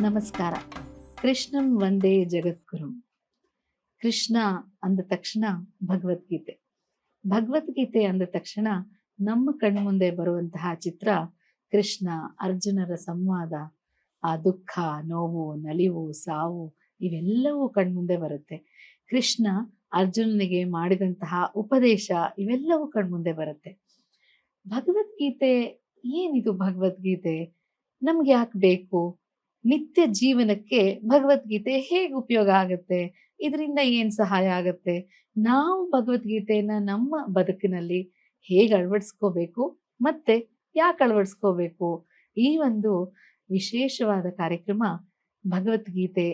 ನಮಸ್ಕಾರ. ಕೃಷ್ಣಂ ವಂದೇ ಜಗದ್ಗುರುಂ. ಕೃಷ್ಣ ಅಂದ ತಕ್ಷಣ ಭಗವದ್ಗೀತೆ. ಭಗವದ್ಗೀತೆ ಅಂದ ತಕ್ಷಣ ನಮ್ಮ ಕಣ್ಮುಂದೆ ಬರುವಂತಹ ಚಿತ್ರ ಕೃಷ್ಣ ಅರ್ಜುನರ ಸಂವಾದ. ಆ ದುಃಖ, ನೋವು, ನಲಿವು, ಸಾವು ಇವೆಲ್ಲವೂ ಕಣ್ಮುಂದೆ ಬರುತ್ತೆ. ಕೃಷ್ಣ ಅರ್ಜುನನಿಗೆ ಮಾಡಿದಂತಹ ಉಪದೇಶ ಇವೆಲ್ಲವೂ ಕಣ್ಮುಂದೆ ಬರುತ್ತೆ. ಭಗವದ್ಗೀತೆ ಏನಿದು? ಭಗವದ್ಗೀತೆ ನಮ್ಗೆ ಯಾಕೆ ಬೇಕು? ನಿತ್ಯ ಜೀವನಕ್ಕೆ ಭಗವದ್ಗೀತೆ ಹೇಗೆ ಉಪಯೋಗ ಆಗುತ್ತೆ? ಇದರಿಂದ ಏನ್ ಸಹಾಯ ಆಗುತ್ತೆ? ನಾವು ಭಗವದ್ಗೀತೆಯನ್ನ ನಮ್ಮ ಬದುಕಿನಲ್ಲಿ ಹೇಗೆ ಅಳವಡಿಸ್ಕೋಬೇಕು ಮತ್ತೆ ಯಾಕೆ ಅಳವಡಿಸ್ಕೋಬೇಕು? ಈ ಒಂದು ವಿಶೇಷವಾದ ಕಾರ್ಯಕ್ರಮ ಭಗವದ್ಗೀತೆ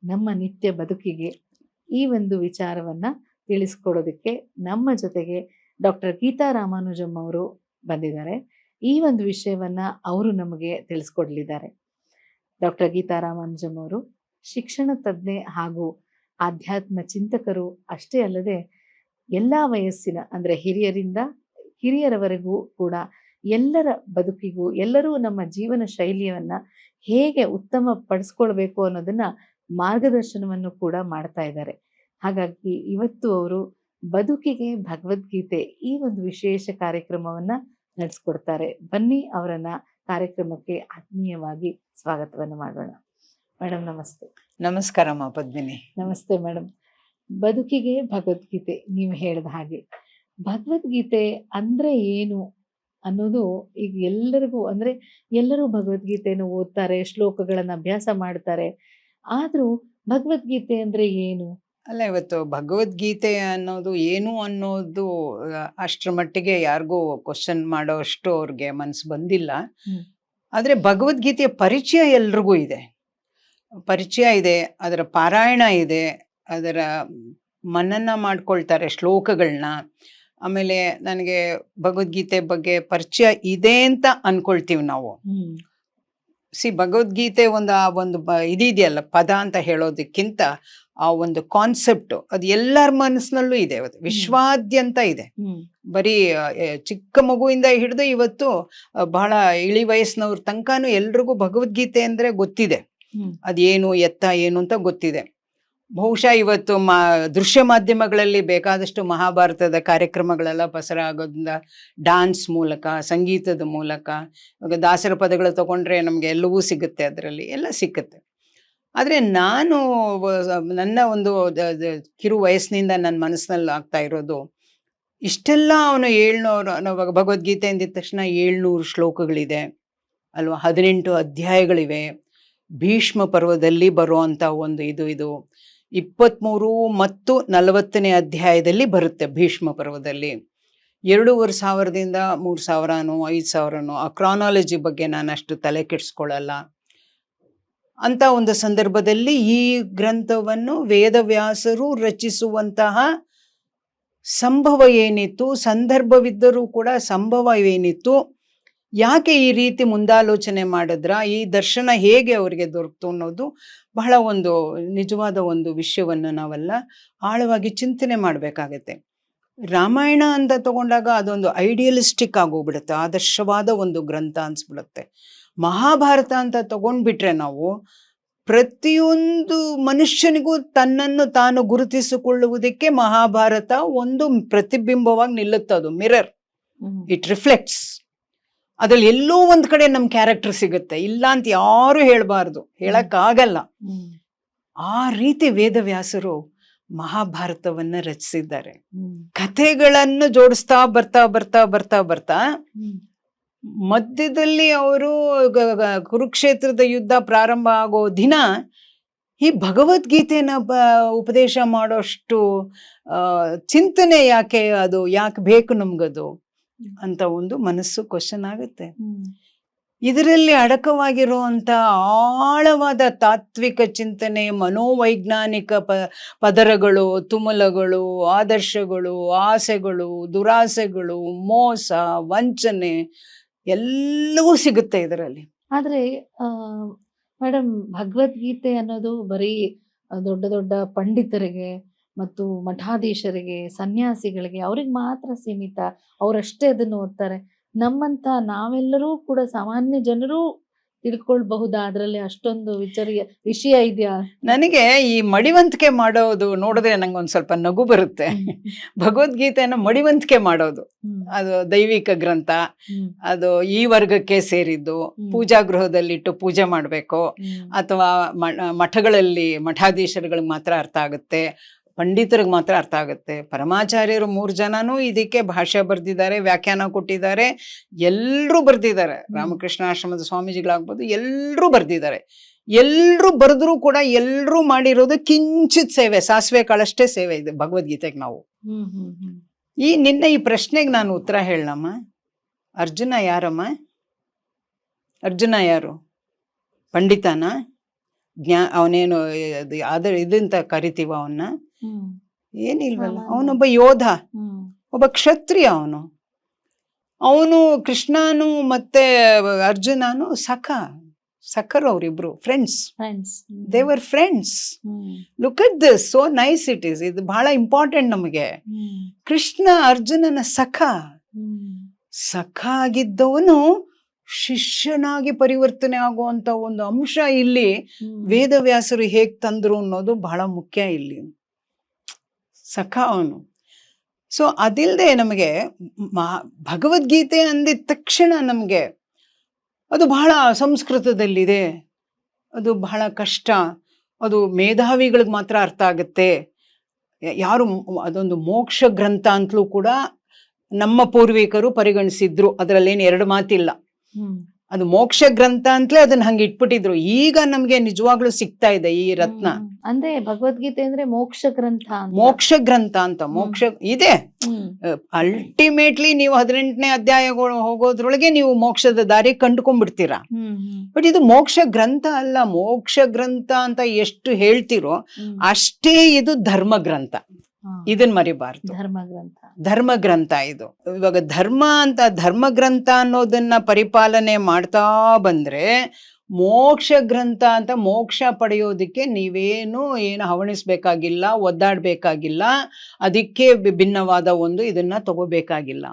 ನಮ್ಮ ನಿತ್ಯ ಬದುಕಿಗೆ ಈ ಒಂದು ವಿಚಾರವನ್ನ ತಿಳಿಸ್ಕೊಡೋದಕ್ಕೆ ನಮ್ಮ ಜೊತೆಗೆ ಡಾಕ್ಟರ್ ಗೀತಾ ರಾಮಾನುಜಂ ಅವರು ಬಂದಿದ್ದಾರೆ. ಈ ಒಂದು ವಿಷಯವನ್ನ ಅವರು ನಮಗೆ ತಿಳಿಸ್ಕೊಡ್ಲಿದ್ದಾರೆ. ಡಾಕ್ಟರ್ ಗೀತಾ ರಾಮಾನುಜಂ ಅವರು ಶಿಕ್ಷಣ ತಜ್ಞೆ ಹಾಗೂ ಆಧ್ಯಾತ್ಮ ಚಿಂತಕರು ಅಷ್ಟೇ ಅಲ್ಲದೆ ಎಲ್ಲ ವಯಸ್ಸಿನ ಅಂದ್ರೆ ಹಿರಿಯರವರೆಗೂ ಕೂಡ ಎಲ್ಲರ ಬದುಕಿಗೂ, ಎಲ್ಲರೂ ನಮ್ಮ ಜೀವನ ಶೈಲಿಯನ್ನ ಹೇಗೆ ಉತ್ತಮ ಪಡಿಸ್ಕೊಳ್ಬೇಕು ಅನ್ನೋದನ್ನ ಮಾರ್ಗದರ್ಶನವನ್ನು ಕೂಡ ಮಾಡ್ತಾ ಇದ್ದಾರೆ. ಹಾಗಾಗಿ ಇವತ್ತು ಅವರು ಬದುಕಿಗೆ ಭಗವದ್ಗೀತೆ ಈ ಒಂದು ವಿಶೇಷ ಕಾರ್ಯಕ್ರಮವನ್ನ ನಡೆಸ್ಕೊಡ್ತಾರೆ. ಬನ್ನಿ ಅವರನ್ನ ಕಾರ್ಯಕ್ರಮಕ್ಕೆ ಆತ್ಮೀಯವಾಗಿ ಸ್ವಾಗತವನ್ನು ಮಾಡೋಣ. ಮೇಡಮ್ ನಮಸ್ತೆ. ನಮಸ್ಕಾರಮ್ಮ ಪದ್ಮಿನಿ. ನಮಸ್ತೆ ಮೇಡಮ್. ಬದುಕಿಗೆ ಭಗವದ್ಗೀತೆ, ನೀವು ಹೇಳಿದ ಹಾಗೆ ಭಗವದ್ಗೀತೆ ಅಂದ್ರೆ ಏನು ಅನ್ನೋದು ಈಗ ಎಲ್ಲರಿಗೂ ಅಂದ್ರೆ ಎಲ್ಲರೂ ಭಗವದ್ಗೀತೆಯನ್ನು ಓದ್ತಾರೆ, ಶ್ಲೋಕಗಳನ್ನ ಅಭ್ಯಾಸ ಮಾಡ್ತಾರೆ. ಆದ್ರೂ ಭಗವದ್ಗೀತೆ ಅಂದ್ರೆ ಏನು? ಅಲ್ಲ, ಇವತ್ತು ಭಗವದ್ಗೀತೆ ಅನ್ನೋದು ಏನು ಅನ್ನೋದು ಅಷ್ಟರ ಮಟ್ಟಿಗೆ ಯಾರಿಗೂ ಕ್ವಶನ್ ಮಾಡೋಷ್ಟು ಅವ್ರಿಗೆ ಮನಸ್ಸು ಬಂದಿಲ್ಲ. ಆದ್ರೆ ಭಗವದ್ಗೀತೆಯ ಪರಿಚಯ ಎಲ್ರಿಗೂ ಇದೆ. ಅದರ ಪಾರಾಯಣ ಇದೆ, ಅದರ ಮನನ ಮಾಡ್ಕೊಳ್ತಾರೆ ಶ್ಲೋಕಗಳನ್ನ. ಆಮೇಲೆ ನನಗೆ ಭಗವದ್ಗೀತೆ ಬಗ್ಗೆ ಪರಿಚಯ ಇದೆ ಅಂತ ಅನ್ಕೊಳ್ತೀವಿ ನಾವು. ಭಗವದ್ಗೀತೆ ಒಂದು ಇದೆಯಲ್ಲ, ಪದ ಅಂತ ಹೇಳೋದಕ್ಕಿಂತ ಆ ಒಂದು ಕಾನ್ಸೆಪ್ಟ್ ಅದು ಎಲ್ಲರ ಮನಸ್ಸಿನಲ್ಲೂ ಇದೆ. ವಿಶ್ವಾದ್ಯಂತ ಇದೆ. ಬರೀ ಚಿಕ್ಕ ಮಗುವಿಂದ ಹಿಡಿದು ಇವತ್ತು ಬಹಳ ಇಳಿ ವಯಸ್ಸಿನವ್ರ ತನಕನೂ ಎಲ್ರಿಗೂ ಭಗವದ್ಗೀತೆ ಅಂದ್ರೆ ಗೊತ್ತಿದೆ. ಅದೇನು ಎತ್ತ ಏನು ಅಂತ ಗೊತ್ತಿದೆ. ಬಹುಶಃ ಇವತ್ತು ದೃಶ್ಯ ಮಾಧ್ಯಮಗಳಲ್ಲಿ ಬೇಕಾದಷ್ಟು ಮಹಾಭಾರತದ ಕಾರ್ಯಕ್ರಮಗಳೆಲ್ಲ ಪ್ರಸಾರ ಆಗೋದ್ರಿಂದ ಡಾನ್ಸ್ ಮೂಲಕ, ಸಂಗೀತದ ಮೂಲಕ, ಇವಾಗ ದಾಸರ ಪದಗಳು ತಗೊಂಡ್ರೆ ನಮ್ಗೆ ಎಲ್ಲವೂ ಸಿಗುತ್ತೆ, ಅದರಲ್ಲಿ ಎಲ್ಲ ಸಿಕ್ಕತ್ತೆ. ಆದ್ರೆ ನಾನು ನನ್ನ ಒಂದು ಕಿರು ವಯಸ್ಸಿನಿಂದ ನನ್ನ ಮನಸ್ಸಿನಲ್ಲಿ ಆಗ್ತಾ ಇರೋದು, ಇಷ್ಟೆಲ್ಲ ಅವನು 700 ಭಗವದ್ಗೀತೆ ಅಂದಿದ ತಕ್ಷಣ 700 ಶ್ಲೋಕಗಳಿದೆ ಅಲ್ವಾ, 18 ಅಧ್ಯಾಯಗಳಿವೆ. ಭೀಷ್ಮ ಪರ್ವದಲ್ಲಿ ಬರುವಂತ ಒಂದು ಇದು 23 ಮತ್ತು 40ನೇ ಅಧ್ಯಾಯದಲ್ಲಿ ಬರುತ್ತೆ. ಭೀಷ್ಮ ಪರ್ವದಲ್ಲಿ 2500ದಿಂದ 3000ನೋ 5000ನೋ, ಆ ಕ್ರಾನಾಲಜಿ ಬಗ್ಗೆ ನಾನು ಅಷ್ಟು ತಲೆ ಕೆಡಿಸ್ಕೊಳ್ಳಲ್ಲ. ಅಂತ ಒಂದು ಸಂದರ್ಭದಲ್ಲಿ ಈ ಗ್ರಂಥವನ್ನು ವೇದವ್ಯಾಸರು ರಚಿಸುವಂತಹ ಸಂಭವ ಏನಿತ್ತು, ಸಂದರ್ಭವಿದ್ದರೂ ಕೂಡ ಸಂಭವ ಏನಿತ್ತು, ಯಾಕೆ ಈ ರೀತಿ ಮುಂದಾಲೋಚನೆ ಮಾಡಿದ್ರ, ಈ ದರ್ಶನ ಹೇಗೆ ಅವರಿಗೆ ದೊರಕ್ತು ಅನ್ನೋದು ಬಹಳ ಒಂದು ನಿಜವಾದ ಒಂದು ವಿಷಯವನ್ನು ನಾವೆಲ್ಲ ಆಳವಾಗಿ ಚಿಂತನೆ ಮಾಡಬೇಕಾಗತ್ತೆ. ರಾಮಾಯಣ ಅಂತ ತಗೊಂಡಾಗ ಅದೊಂದು ಐಡಿಯಲಿಸ್ಟಿಕ್ ಆಗೋಗ್ಬಿಡುತ್ತೆ, ಆದರ್ಶವಾದ ಒಂದು ಗ್ರಂಥ ಅನ್ಸ್ಬಿಡುತ್ತೆ. ಮಹಾಭಾರತ ಅಂತ ತಗೊಂಡ್ಬಿಟ್ರೆ ನಾವು ಪ್ರತಿಯೊಂದು ಮನುಷ್ಯನಿಗೂ ತನ್ನನ್ನು ತಾನು ಗುರುತಿಸಿಕೊಳ್ಳುವುದಕ್ಕೆ ಮಹಾಭಾರತ ಒಂದು ಪ್ರತಿಬಿಂಬವಾಗಿ ನಿಲ್ಲುತ್ತೆ. ಅದು ಮಿರರ್, ಇಟ್ ರಿಫ್ಲೆಕ್ಟ್ಸ್. ಅದ್ರಲ್ಲಿ ಎಲ್ಲೋ ಒಂದ್ ಕಡೆ ನಮ್ ಕ್ಯಾರೆಕ್ಟರ್ ಸಿಗುತ್ತೆ, ಇಲ್ಲ ಅಂತ ಯಾರು ಹೇಳ್ಬಾರ್ದು, ಹೇಳಕ್ಕಾಗಲ್ಲ. ಆ ರೀತಿ ವೇದವ್ಯಾಸರು ಮಹಾಭಾರತವನ್ನ ರಚಿಸಿದ್ದಾರೆ. ಕಥೆಗಳನ್ನು ಜೋಡಿಸ್ತಾ ಬರ್ತಾ ಬರ್ತಾ ಬರ್ತಾ ಬರ್ತಾ ಮಧ್ಯದಲ್ಲಿ ಅವರು ಕುರುಕ್ಷೇತ್ರದ ಯುದ್ಧ ಪ್ರಾರಂಭ ಆಗೋ ದಿನ ಈ ಭಗವದ್ಗೀತೆನ ಉಪದೇಶ ಮಾಡೋಷ್ಟು ಚಿಂತನೆ ಯಾಕೆ ಬೇಕು ನಮ್ಗದು ಅಂತ ಒಂದು ಮನಸ್ಸು ಕ್ವಶನ್ ಆಗುತ್ತೆ. ಇದರಲ್ಲಿ ಅಡಕವಾಗಿರುವಂತ ಆಳವಾದ ತಾತ್ವಿಕ ಚಿಂತನೆ, ಮನೋವೈಜ್ಞಾನಿಕ ಪದರಗಳು, ತುಮುಲಗಳು, ಆದರ್ಶಗಳು, ಆಸೆಗಳು, ದುರಾಸೆಗಳು, ಮೋಸ, ವಂಚನೆ ಎಲ್ಲವೂ ಸಿಗುತ್ತೆ ಇದರಲ್ಲಿ. ಆದ್ರೆ ಮೇಡಮ್, ಭಗವದ್ಗೀತೆ ಅನ್ನೋದು ಬರೀ ದೊಡ್ಡ ದೊಡ್ಡ ಪಂಡಿತರಿಗೆ ಮತ್ತು ಮಠಾಧೀಶರಿಗೆ, ಸನ್ಯಾಸಿಗಳಿಗೆ, ಅವ್ರಿಗೆ ಮಾತ್ರ ಸೀಮಿತ. ಅವರಷ್ಟೇ ಅದನ್ನು ಓದ್ತಾರೆ. ನಮ್ಮಂತ ನಾವೆಲ್ಲರೂ ಕೂಡ ಸಾಮಾನ್ಯ ಜನರು ತಿಳ್ಕೊಳ್ಬಹುದಾ ಅದ್ರಲ್ಲಿ ಅಷ್ಟೊಂದು ವಿಷಯ ಇದೆಯಾ? ನನಗೆ ಈ ಮಡಿವಂತಿಕೆ ಮಾಡೋದು ನೋಡಿದ್ರೆ ನಂಗೊಂದ್ ಸ್ವಲ್ಪ ನಗು ಬರುತ್ತೆ. ಭಗವದ್ಗೀತೆಯನ್ನ ಮಡಿವಂತಿಕೆ ಮಾಡೋದು, ಅದು ದೈವಿಕ ಗ್ರಂಥ, ಅದು ಈ ವರ್ಗಕ್ಕೆ ಸೇರಿದ್ದು. ಪೂಜಾ ಗೃಹದಲ್ಲಿಟ್ಟು ಪೂಜೆ ಮಾಡಬೇಕು, ಅಥವಾ ಮಠಗಳಲ್ಲಿ ಮಠಾಧೀಶರುಗಳಿಗೆ ಮಾತ್ರ ಅರ್ಥ ಆಗುತ್ತೆ, ಪಂಡಿತರಿಗೆ ಮಾತ್ರ ಅರ್ಥ ಆಗುತ್ತೆ. ಪರಮಾಚಾರ್ಯರು 3 ಜನನೂ ಇದಕ್ಕೆ ಭಾಷ್ಯ ಬರೆದಿದ್ದಾರೆ, ವ್ಯಾಖ್ಯಾನ ಕೊಟ್ಟಿದ್ದಾರೆ, ಎಲ್ಲರೂ ಬರೆದಿದ್ದಾರೆ. ರಾಮಕೃಷ್ಣ ಆಶ್ರಮದ ಸ್ವಾಮೀಜಿಗಳಾಗ್ಬೋದು, ಎಲ್ಲರೂ ಬರೆದಿದ್ದಾರೆ. ಎಲ್ಲರೂ ಬರೆದ್ರೂ ಕೂಡ ಎಲ್ಲರೂ ಮಾಡಿರೋದು ಕಿಂಚಿತ್ ಸೇವೆ, ಸಾಸಿವೆ ಕಾಳಷ್ಟೇ ಸೇವೆ ಇದೆ ಭಗವದ್ಗೀತೆಗೆ. ನಾವು ನಿನ್ನ ಈ ಪ್ರಶ್ನೆಗೆ ನಾನು ಉತ್ತರ ಹೇಳಮ್ಮ. ಅರ್ಜುನ ಯಾರಮ್ಮ? ಅರ್ಜುನ ಯಾರು? ಪಂಡಿತನ? ಅವನೇನು ಇದಂತ ಕರಿತೀವ ಅವನ್ನ? ಏನಿಲ್ವಲ್ಲ. ಅವನೊಬ್ಬ ಯೋಧ, ಒಬ್ಬ ಕ್ಷತ್ರಿಯ. ಅವನು ಕೃಷ್ಣನು ಮತ್ತೆ ಅರ್ಜುನನು ಸಖರು, ಅವರಿಬ್ರು friends. They were friends. Look at this, so nice it is. ಇದು ಬಹಳ ಇಂಪಾರ್ಟೆಂಟ್ ನಮಗೆ. ಕೃಷ್ಣ ಅರ್ಜುನನ ಸಖ ಆಗಿದ್ದವನು ಶಿಷ್ಯನಾಗಿ ಪರಿವರ್ತನೆ ಆಗುವಂತ ಒಂದು ಅಂಶ ಇಲ್ಲಿ ವೇದವ್ಯಾಸರು ಹೇಗ್ ತಂದ್ರು ಅನ್ನೋದು ಬಹಳ ಮುಖ್ಯ ಇಲ್ಲಿ. ಸಖ ಅವನು. ಸೊ ಅದಿಲ್ಲದೆ ನಮಗೆ ಭಗವದ್ಗೀತೆ ಅಂದಿದ ತಕ್ಷಣ ನಮಗೆ ಅದು ಬಹಳ ಸಂಸ್ಕೃತದಲ್ಲಿದೆ, ಅದು ಬಹಳ ಕಷ್ಟ, ಅದು ಮೇಧಾವಿಗಳಿಗೆ ಮಾತ್ರ ಅರ್ಥ ಆಗುತ್ತೆ. ಯಾರು ಅದೊಂದು ಮೋಕ್ಷ ಗ್ರಂಥ ಅಂತಲೂ ಕೂಡ ನಮ್ಮ ಪೂರ್ವಿಕರು ಪರಿಗಣಿಸಿದ್ರು, ಅದರಲ್ಲೇನು 2 ಮಾತಿಲ್ಲ. ಅದು ಮೋಕ್ಷ ಗ್ರಂಥ ಅಂತಲೇ ಅದನ್ನ ಹಂಗೆ ಇಟ್ಬಿಟ್ಟಿದ್ರು. ಈಗ ನಮ್ಗೆ ನಿಜವಾಗ್ಲೂ ಸಿಗ್ತಾ ಇದೆ ಈ ರತ್ನ. ಅಂದ್ರೆ ಭಗವದ್ಗೀತೆ ಅಂದ್ರೆ ಮೋಕ್ಷ ಗ್ರಂಥ ಅಂತ ಮೋಕ್ಷ ಇದೆ. ಅಲ್ಟಿಮೇಟ್ಲಿ ನೀವು 18ನೇ ಅಧ್ಯಾಯಗಳು ಹೋಗೋದ್ರೊಳಗೆ ನೀವು ಮೋಕ್ಷದ ದಾರಿ ಕಂಡುಕೊಂಡ್ಬಿಡ್ತೀರಾ. ಬಟ್ ಇದು ಮೋಕ್ಷ ಗ್ರಂಥ ಅಲ್ಲ. ಮೋಕ್ಷ ಗ್ರಂಥ ಅಂತ ಎಷ್ಟು ಹೇಳ್ತಿರೋ ಅಷ್ಟೇ ಇದು ಧರ್ಮ ಗ್ರಂಥ. ಇದನ್ ಮರಿಬಾರ್ದು. ಧರ್ಮ ಗ್ರಂಥ ಇದು. ಇವಾಗ ಧರ್ಮ ಗ್ರಂಥ ಅನ್ನೋದನ್ನ ಪರಿಪಾಲನೆ ಮಾಡ್ತಾ ಬಂದ್ರೆ ಮೋಕ್ಷ ಗ್ರಂಥ ಅಂತ ಮೋಕ್ಷ ಪಡೆಯೋದಿಕ್ಕೆ ನೀವೇನು ಹವಣಿಸ್ಬೇಕಾಗಿಲ್ಲ, ಒದ್ದಾಡ್ಬೇಕಾಗಿಲ್ಲ, ಅದಕ್ಕೆ ಭಿನ್ನವಾದ ಒಂದು ಇದನ್ನ ತಗೋಬೇಕಾಗಿಲ್ಲ.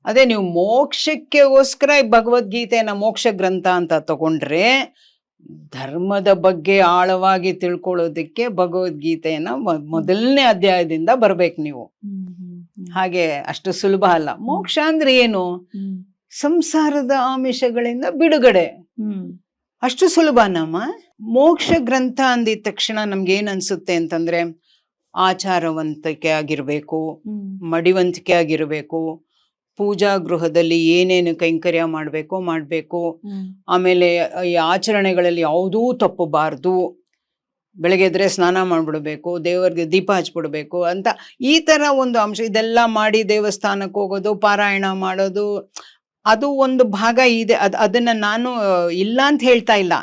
ಅದೇ ನೀವು ಮೋಕ್ಷಕ್ಕೋಸ್ಕರ ಭಗವದ್ಗೀತೆಯನ್ನ ಮೋಕ್ಷ ಗ್ರಂಥ ಅಂತ ತಗೊಂಡ್ರೆ ಧರ್ಮದ ಬಗ್ಗೆ ಆಳವಾಗಿ ತಿಳ್ಕೊಳ್ಳೋದಿಕ್ಕೆ ಭಗವದ್ಗೀತೆಯನ್ನ ಮೊದಲನೇ ಅಧ್ಯಾಯದಿಂದ ಬರ್ಬೇಕು ನೀವು. ಹಾಗೆ ಅಷ್ಟು ಸುಲಭ ಅಲ್ಲ. ಮೋಕ್ಷ ಅಂದ್ರೆ ಏನು? ಸಂಸಾರದ ಆಮಿಷಗಳಿಂದ ಬಿಡುಗಡೆ. ಅಷ್ಟು ಸುಲಭ ನಮ್ಮ ಮೋಕ್ಷ ಗ್ರಂಥ ಅಂದಿದ ತಕ್ಷಣ ನಮ್ಗೆ ಏನ್ ಅನ್ಸುತ್ತೆ ಅಂತಂದ್ರೆ ಆಚಾರವಂತಿಕೆ ಆಗಿರ್ಬೇಕು, ಮಡಿವಂತಿಕೆ ಆಗಿರ್ಬೇಕು, ಪೂಜಾ ಗೃಹದಲ್ಲಿ ಏನೇನು ಕೈಂಕರ್ಯ ಮಾಡ್ಬೇಕು, ಆಮೇಲೆ ಈ ಆಚರಣೆಗಳಲ್ಲಿ ಯಾವುದೂ ತಪ್ಪಬಾರ್ದು, ಬೆಳಗ್ಗೆ ಎದ್ರೆ ಸ್ನಾನ ಮಾಡ್ಬಿಡ್ಬೇಕು, ದೇವರಿಗೆ ದೀಪ ಹಚ್ಬಿಡ್ಬೇಕು ಅಂತ ಈ ತರ ಒಂದು ಅಂಶ. ಇದೆಲ್ಲ ಮಾಡಿ ದೇವಸ್ಥಾನಕ್ಕೆ ಹೋಗೋದು, ಪಾರಾಯಣ ಮಾಡೋದು, ಅದು ಒಂದು ಭಾಗ ಇದೆ. ಅದನ್ನ ನಾನು ಇಲ್ಲ ಅಂತ ಹೇಳ್ತಾ ಇಲ್ಲ,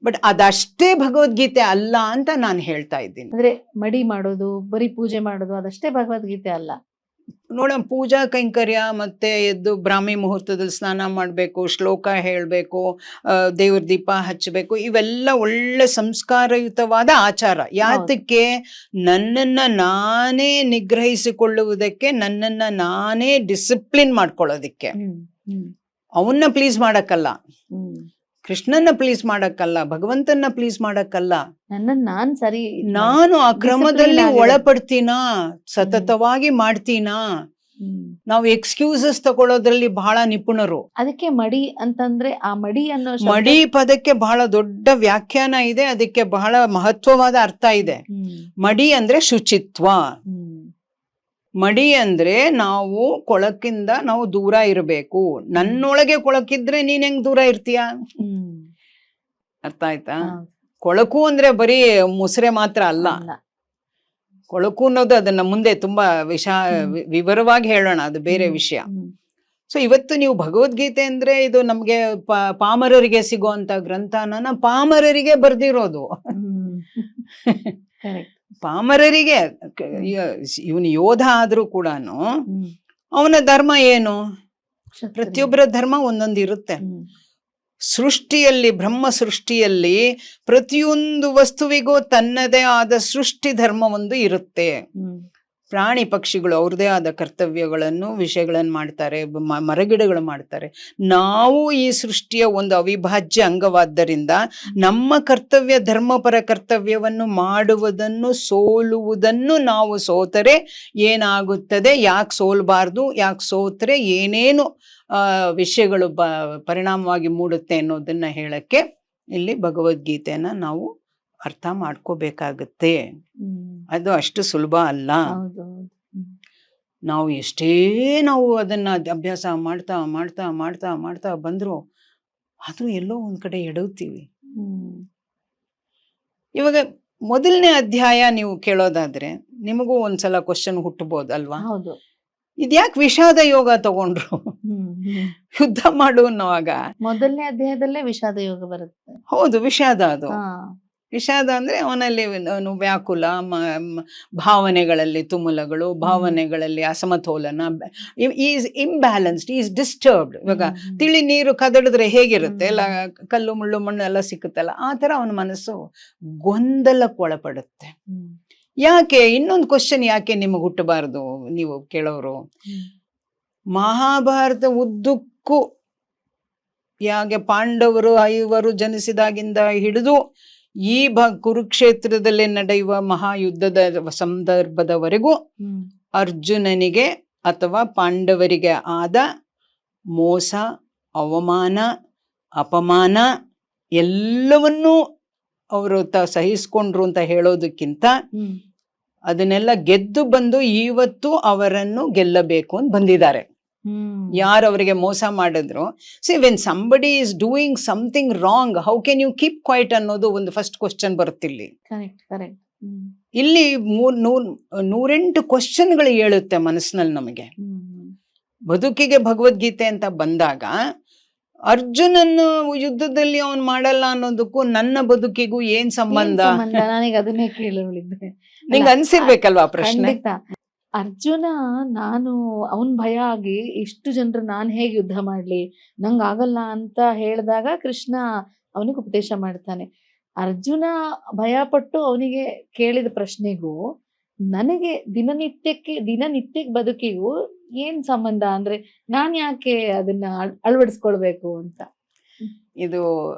ಬಟ್ ಅದಷ್ಟೇ ಭಗವದ್ಗೀತೆ ಅಲ್ಲ ಅಂತ ನಾನು ಹೇಳ್ತಾ ಇದ್ದೀನಿ. ಅಂದ್ರೆ ಮಡಿ ಮಾಡೋದು, ಬರೀ ಪೂಜೆ ಮಾಡೋದು ಅದಷ್ಟೇ ಭಗವದ್ಗೀತೆ ಅಲ್ಲ. ಪೂಜಾ ಕೈಂಕರ್ಯ ಮತ್ತೆ ಎದ್ದು ಬ್ರಾಹ್ಮಿ ಮುಹೂರ್ತದಲ್ಲಿ ಸ್ನಾನ ಮಾಡ್ಬೇಕು, ಶ್ಲೋಕ ಹೇಳ್ಬೇಕು, ದೇವ್ರ ದೀಪ ಹಚ್ಚಬೇಕು, ಇವೆಲ್ಲ ಒಳ್ಳೆ ಸಂಸ್ಕಾರಯುತವಾದ ಆಚಾರ. ಯಾತಕ್ಕೆ? ನನ್ನನ್ನ ನಾನೇ ನಿಗ್ರಹಿಸಿಕೊಳ್ಳುವುದಕ್ಕೆ, ನನ್ನನ್ನ ನಾನೇ ಡಿಸಿಪ್ಲಿನ್ ಮಾಡ್ಕೊಳ್ಳೋದಿಕ್ಕೆ. ಅವನ್ನ ಪ್ಲೀಸ್ ಮಾಡಕ್ಕಲ್ಲ, ಕೃಷ್ಣನ್ನ ಪ್ಲೀಸ್ ಮಾಡಕ್ಕಲ್ಲ, ಭಗವಂತನ ಪ್ಲೀಸ್ ಮಾಡಕ್ಕಲ್ಲ. ನಾನು ಆ ಕ್ರಮದಲ್ಲಿ ಒಳಪಡ್ತೀನಾ, ಸತತವಾಗಿ ಮಾಡ್ತೀನಾ. ನಾವು ಎಕ್ಸ್ಕ್ಯೂಸಸ್ ತಗೊಳ್ಳೋದ್ರಲ್ಲಿ ಬಹಳ ನಿಪುಣರು. ಅದಕ್ಕೆ ಮಡಿ ಅಂತಂದ್ರೆ ಆ ಮಡಿ ಅನ್ನೋ ಮಡಿ ಪದಕ್ಕೆ ಬಹಳ ದೊಡ್ಡ ವ್ಯಾಖ್ಯಾನ ಇದೆ, ಅದಕ್ಕೆ ಬಹಳ ಮಹತ್ವವಾದ ಅರ್ಥ ಇದೆ. ಮಡಿ ಅಂದ್ರೆ ಶುಚಿತ್ವ. ಮಡಿ ಅಂದ್ರೆ ನಾವು ಕೊಳಕಿಂದ ನಾವು ದೂರ ಇರಬೇಕು. ನನ್ನೊಳಗೆ ಕೊಳಕಿದ್ರೆ ನೀನ್ ಹೆಂಗ್ ದೂರ ಇರ್ತೀಯ? ಅರ್ಥ ಆಯ್ತಾ? ಕೊಳಕು ಅಂದ್ರೆ ಬರೀ ಮುಸ್ರೆ ಮಾತ್ರ ಅಲ್ಲ. ಕೊಳಕು ಅನ್ನೋದು ಅದನ್ನ ಮುಂದೆ ತುಂಬಾ ವಿವರವಾಗಿ ಹೇಳೋಣ, ಅದು ಬೇರೆ ವಿಷಯ. ಸೊ ಇವತ್ತು ನೀವು ಭಗವದ್ಗೀತೆ ಅಂದ್ರೆ ಇದು ನಮ್ಗೆ ಪಾಮರರಿಗೆ ಸಿಗುವಂತ ಗ್ರಂಥನ ಪಾಮರರಿಗೆ ಬರ್ದಿರೋದು. ಪಾಮರರಿಗೆ. ಇವನು ಯೋಧ ಆದ್ರೂ ಕೂಡ ಅವನ ಧರ್ಮ ಏನು? ಪ್ರತಿಯೊಬ್ಬರ ಧರ್ಮ ಒಂದೊಂದು ಇರುತ್ತೆ. ಸೃಷ್ಟಿಯಲ್ಲಿ, ಬ್ರಹ್ಮ ಸೃಷ್ಟಿಯಲ್ಲಿ ಪ್ರತಿಯೊಂದು ವಸ್ತುವಿಗೂ ತನ್ನದೇ ಆದ ಸೃಷ್ಟಿ ಧರ್ಮ ಒಂದು ಇರುತ್ತೆ. ಪ್ರಾಣಿ ಪಕ್ಷಿಗಳು ಅವ್ರದೇ ಆದ ಕರ್ತವ್ಯಗಳನ್ನು ವಿಷಯಗಳನ್ನು ಮಾಡ್ತಾರೆ, ಮರಗಿಡಗಳು ಮಾಡ್ತಾರೆ. ನಾವು ಈ ಸೃಷ್ಟಿಯ ಒಂದು ಅವಿಭಾಜ್ಯ ಅಂಗವಾದ್ದರಿಂದ ನಮ್ಮ ಕರ್ತವ್ಯ, ಧರ್ಮಪರ ಕರ್ತವ್ಯವನ್ನು ಮಾಡುವುದನ್ನು ಸೋಲುವುದನ್ನು ನಾವು ಸೋತರೆ ಏನಾಗುತ್ತದೆ, ಯಾಕೆ ಸೋಲ್ಬಾರ್ದು, ಯಾಕೆ ಸೋತರೆ ಏನೇನು ವಿಷಯಗಳು ಪರಿಣಾಮವಾಗಿ ಮೂಡುತ್ತೆ ಅನ್ನೋದನ್ನ ಹೇಳಕ್ಕೆ ಇಲ್ಲಿ ಭಗವದ್ಗೀತೆಯನ್ನ ನಾವು ಅರ್ಥ ಮಾಡ್ಕೋಬೇಕಾಗತ್ತೆ. ಅದು ಅಷ್ಟು ಸುಲಭ ಅಲ್ಲ. ನಾವು ಎಷ್ಟೇ ನಾವು ಅದನ್ನ ಅಭ್ಯಾಸ ಮಾಡ್ತಾ ಮಾಡ್ತಾ ಮಾಡ್ತಾ ಮಾಡ್ತಾ ಬಂದ್ರು ಆದ್ರೂ ಎಲ್ಲೋ ಒಂದ್ ಕಡೆ ಎಡವ್ತೀವಿ. ಇವಾಗ ಮೊದಲನೇ ಅಧ್ಯಾಯ ನೀವು ಕೇಳೋದಾದ್ರೆ ನಿಮಗೂ ಒಂದ್ಸಲ ಕ್ವಶನ್ ಹುಟ್ಟಬಹುದಲ್ವಾ, ಇದ್ಯಾಕೆ ವಿಷಾದ ಯೋಗ ತಗೊಂಡ್ರು ಯುದ್ಧ ಮಾಡು ಅನ್ನುವಾಗ? ಮೊದಲನೇ ಅಧ್ಯಾಯದಲ್ಲೇ ವಿಷಾದ ಯೋಗ ಬರುತ್ತೆ. ಹೌದು, ವಿಷಾದ. ಅದು ವಿಷಾದ ಅಂದ್ರೆ ಅವನಲ್ಲಿ ವ್ಯಾಕುಲ, ಭಾವನೆಗಳಲ್ಲಿ ತುಮುಲಗಳು, ಭಾವನೆಗಳಲ್ಲಿ ಅಸಮತೋಲನ, ಈಸ್ ಇಂಬ್ಯಾಲೆನ್ಸ್ಡ್, ಈಸ್ ಡಿಸ್ಟರ್ಬ್ಡ್. ಇವಾಗ ತಿಳಿ ನೀರು ಕದಡಿದ್ರೆ ಹೇಗಿರುತ್ತೆ, ಎಲ್ಲ ಕಲ್ಲು ಮುಳ್ಳು ಮಣ್ಣು ಎಲ್ಲ ಸಿಕ್ಕುತ್ತಲ್ಲ, ಆ ತರ ಅವನ ಮನಸ್ಸು ಗೊಂದಲಕ್ಕೆ ಒಳಪಡುತ್ತೆ. ಯಾಕೆ? ಇನ್ನೊಂದು ಕ್ವಶನ್ ಯಾಕೆ ನಿಮಗೆ ಹುಟ್ಟಬಾರ್ದು ನೀವು ಕೇಳೋರು? ಮಹಾಭಾರತ ಉದ್ದಕ್ಕೂ ಯಾಕೆ ಪಾಂಡವರು 5 ಜನಿಸಿದಾಗಿಂದ ಹಿಡಿದು ಈ ಕುರುಕ್ಷೇತ್ರದಲ್ಲಿ ನಡೆಯುವ ಮಹಾಯುದ್ಧದ ಸಂದರ್ಭದವರೆಗೂ ಅರ್ಜುನನಿಗೆ ಅಥವಾ ಪಾಂಡವರಿಗೆ ಆದ ಮೋಸ, ಅವಮಾನ, ಅಪಮಾನ ಎಲ್ಲವನ್ನೂ ಅವರು ಸಹಿಸ್ಕೊಂಡ್ರು ಅಂತ ಹೇಳೋದಕ್ಕಿಂತ ಅದನ್ನೆಲ್ಲ ಗೆದ್ದು ಬಂದು ಇವತ್ತು ಅವರನ್ನು ಗೆಲ್ಲಬೇಕು ಅಂತ ಬಂದಿದ್ದಾರೆ. ಯಾರು ಅವರಿಗೆ ಮೋಸ ಮಾಡಿದ್ರು, see when somebody is doing something wrong, how can you keep quiet ಅನ್ನೋದು ಒಂದು ಫಸ್ಟ್ ಕ್ವಶನ್ ಬರುತ್ತಿಲ್ಲಿ. ಇಲ್ಲಿ 108 ಕ್ವಶನ್ಗಳು ಹೇಳುತ್ತೆ ಮನಸ್ಸಿನಲ್ಲಿ ನಮಗೆ. ಬದುಕಿಗೆ ಭಗವದ್ಗೀತೆ ಅಂತ ಬಂದಾಗ ಅರ್ಜುನನ್ನು ಯುದ್ಧದಲ್ಲಿ ಅವನ್ ಮಾಡಲ್ಲ ಅನ್ನೋದಕ್ಕೂ ನನ್ನ ಬದುಕಿಗೂ ಏನ್ ಸಂಬಂಧ? ನನಗೆ ಅದನ್ನೇ ಕೇಳೋಳಿದ್ದೆ. ನಿಂಗೆ ಅನ್ಸಿರ್ಬೇಕಲ್ವಾ ಪ್ರಶ್ನೆ. ಅರ್ಜುನ ನಾನು ಅವನ್ ಭಯ ಆಗಿ ಇಷ್ಟು ಜನರು ನಾನ್ ಹೇಗೆ ಯುದ್ಧ ಮಾಡ್ಲಿ, ನಂಗ್ ಆಗಲ್ಲ ಅಂತ ಹೇಳಿದಾಗ ಕೃಷ್ಣ ಅವನಿಗೆ ಉಪದೇಶ ಮಾಡ್ತಾನೆ. ಅರ್ಜುನ ಭಯ ಪಟ್ಟು ಅವನಿಗೆ ಕೇಳಿದ ಪ್ರಶ್ನೆಗೂ ನನಗೆ ದಿನನಿತ್ಯಕ್ಕೆ ಬದುಕಿಗೂ ಏನ್ ಸಂಬಂಧ ಅಂದ್ರೆ ನಾನ್ ಯಾಕೆ ಅದನ್ನ ಅಳವಡಿಸ್ಕೊಳ್ಬೇಕು ಅಂತ. ಇದು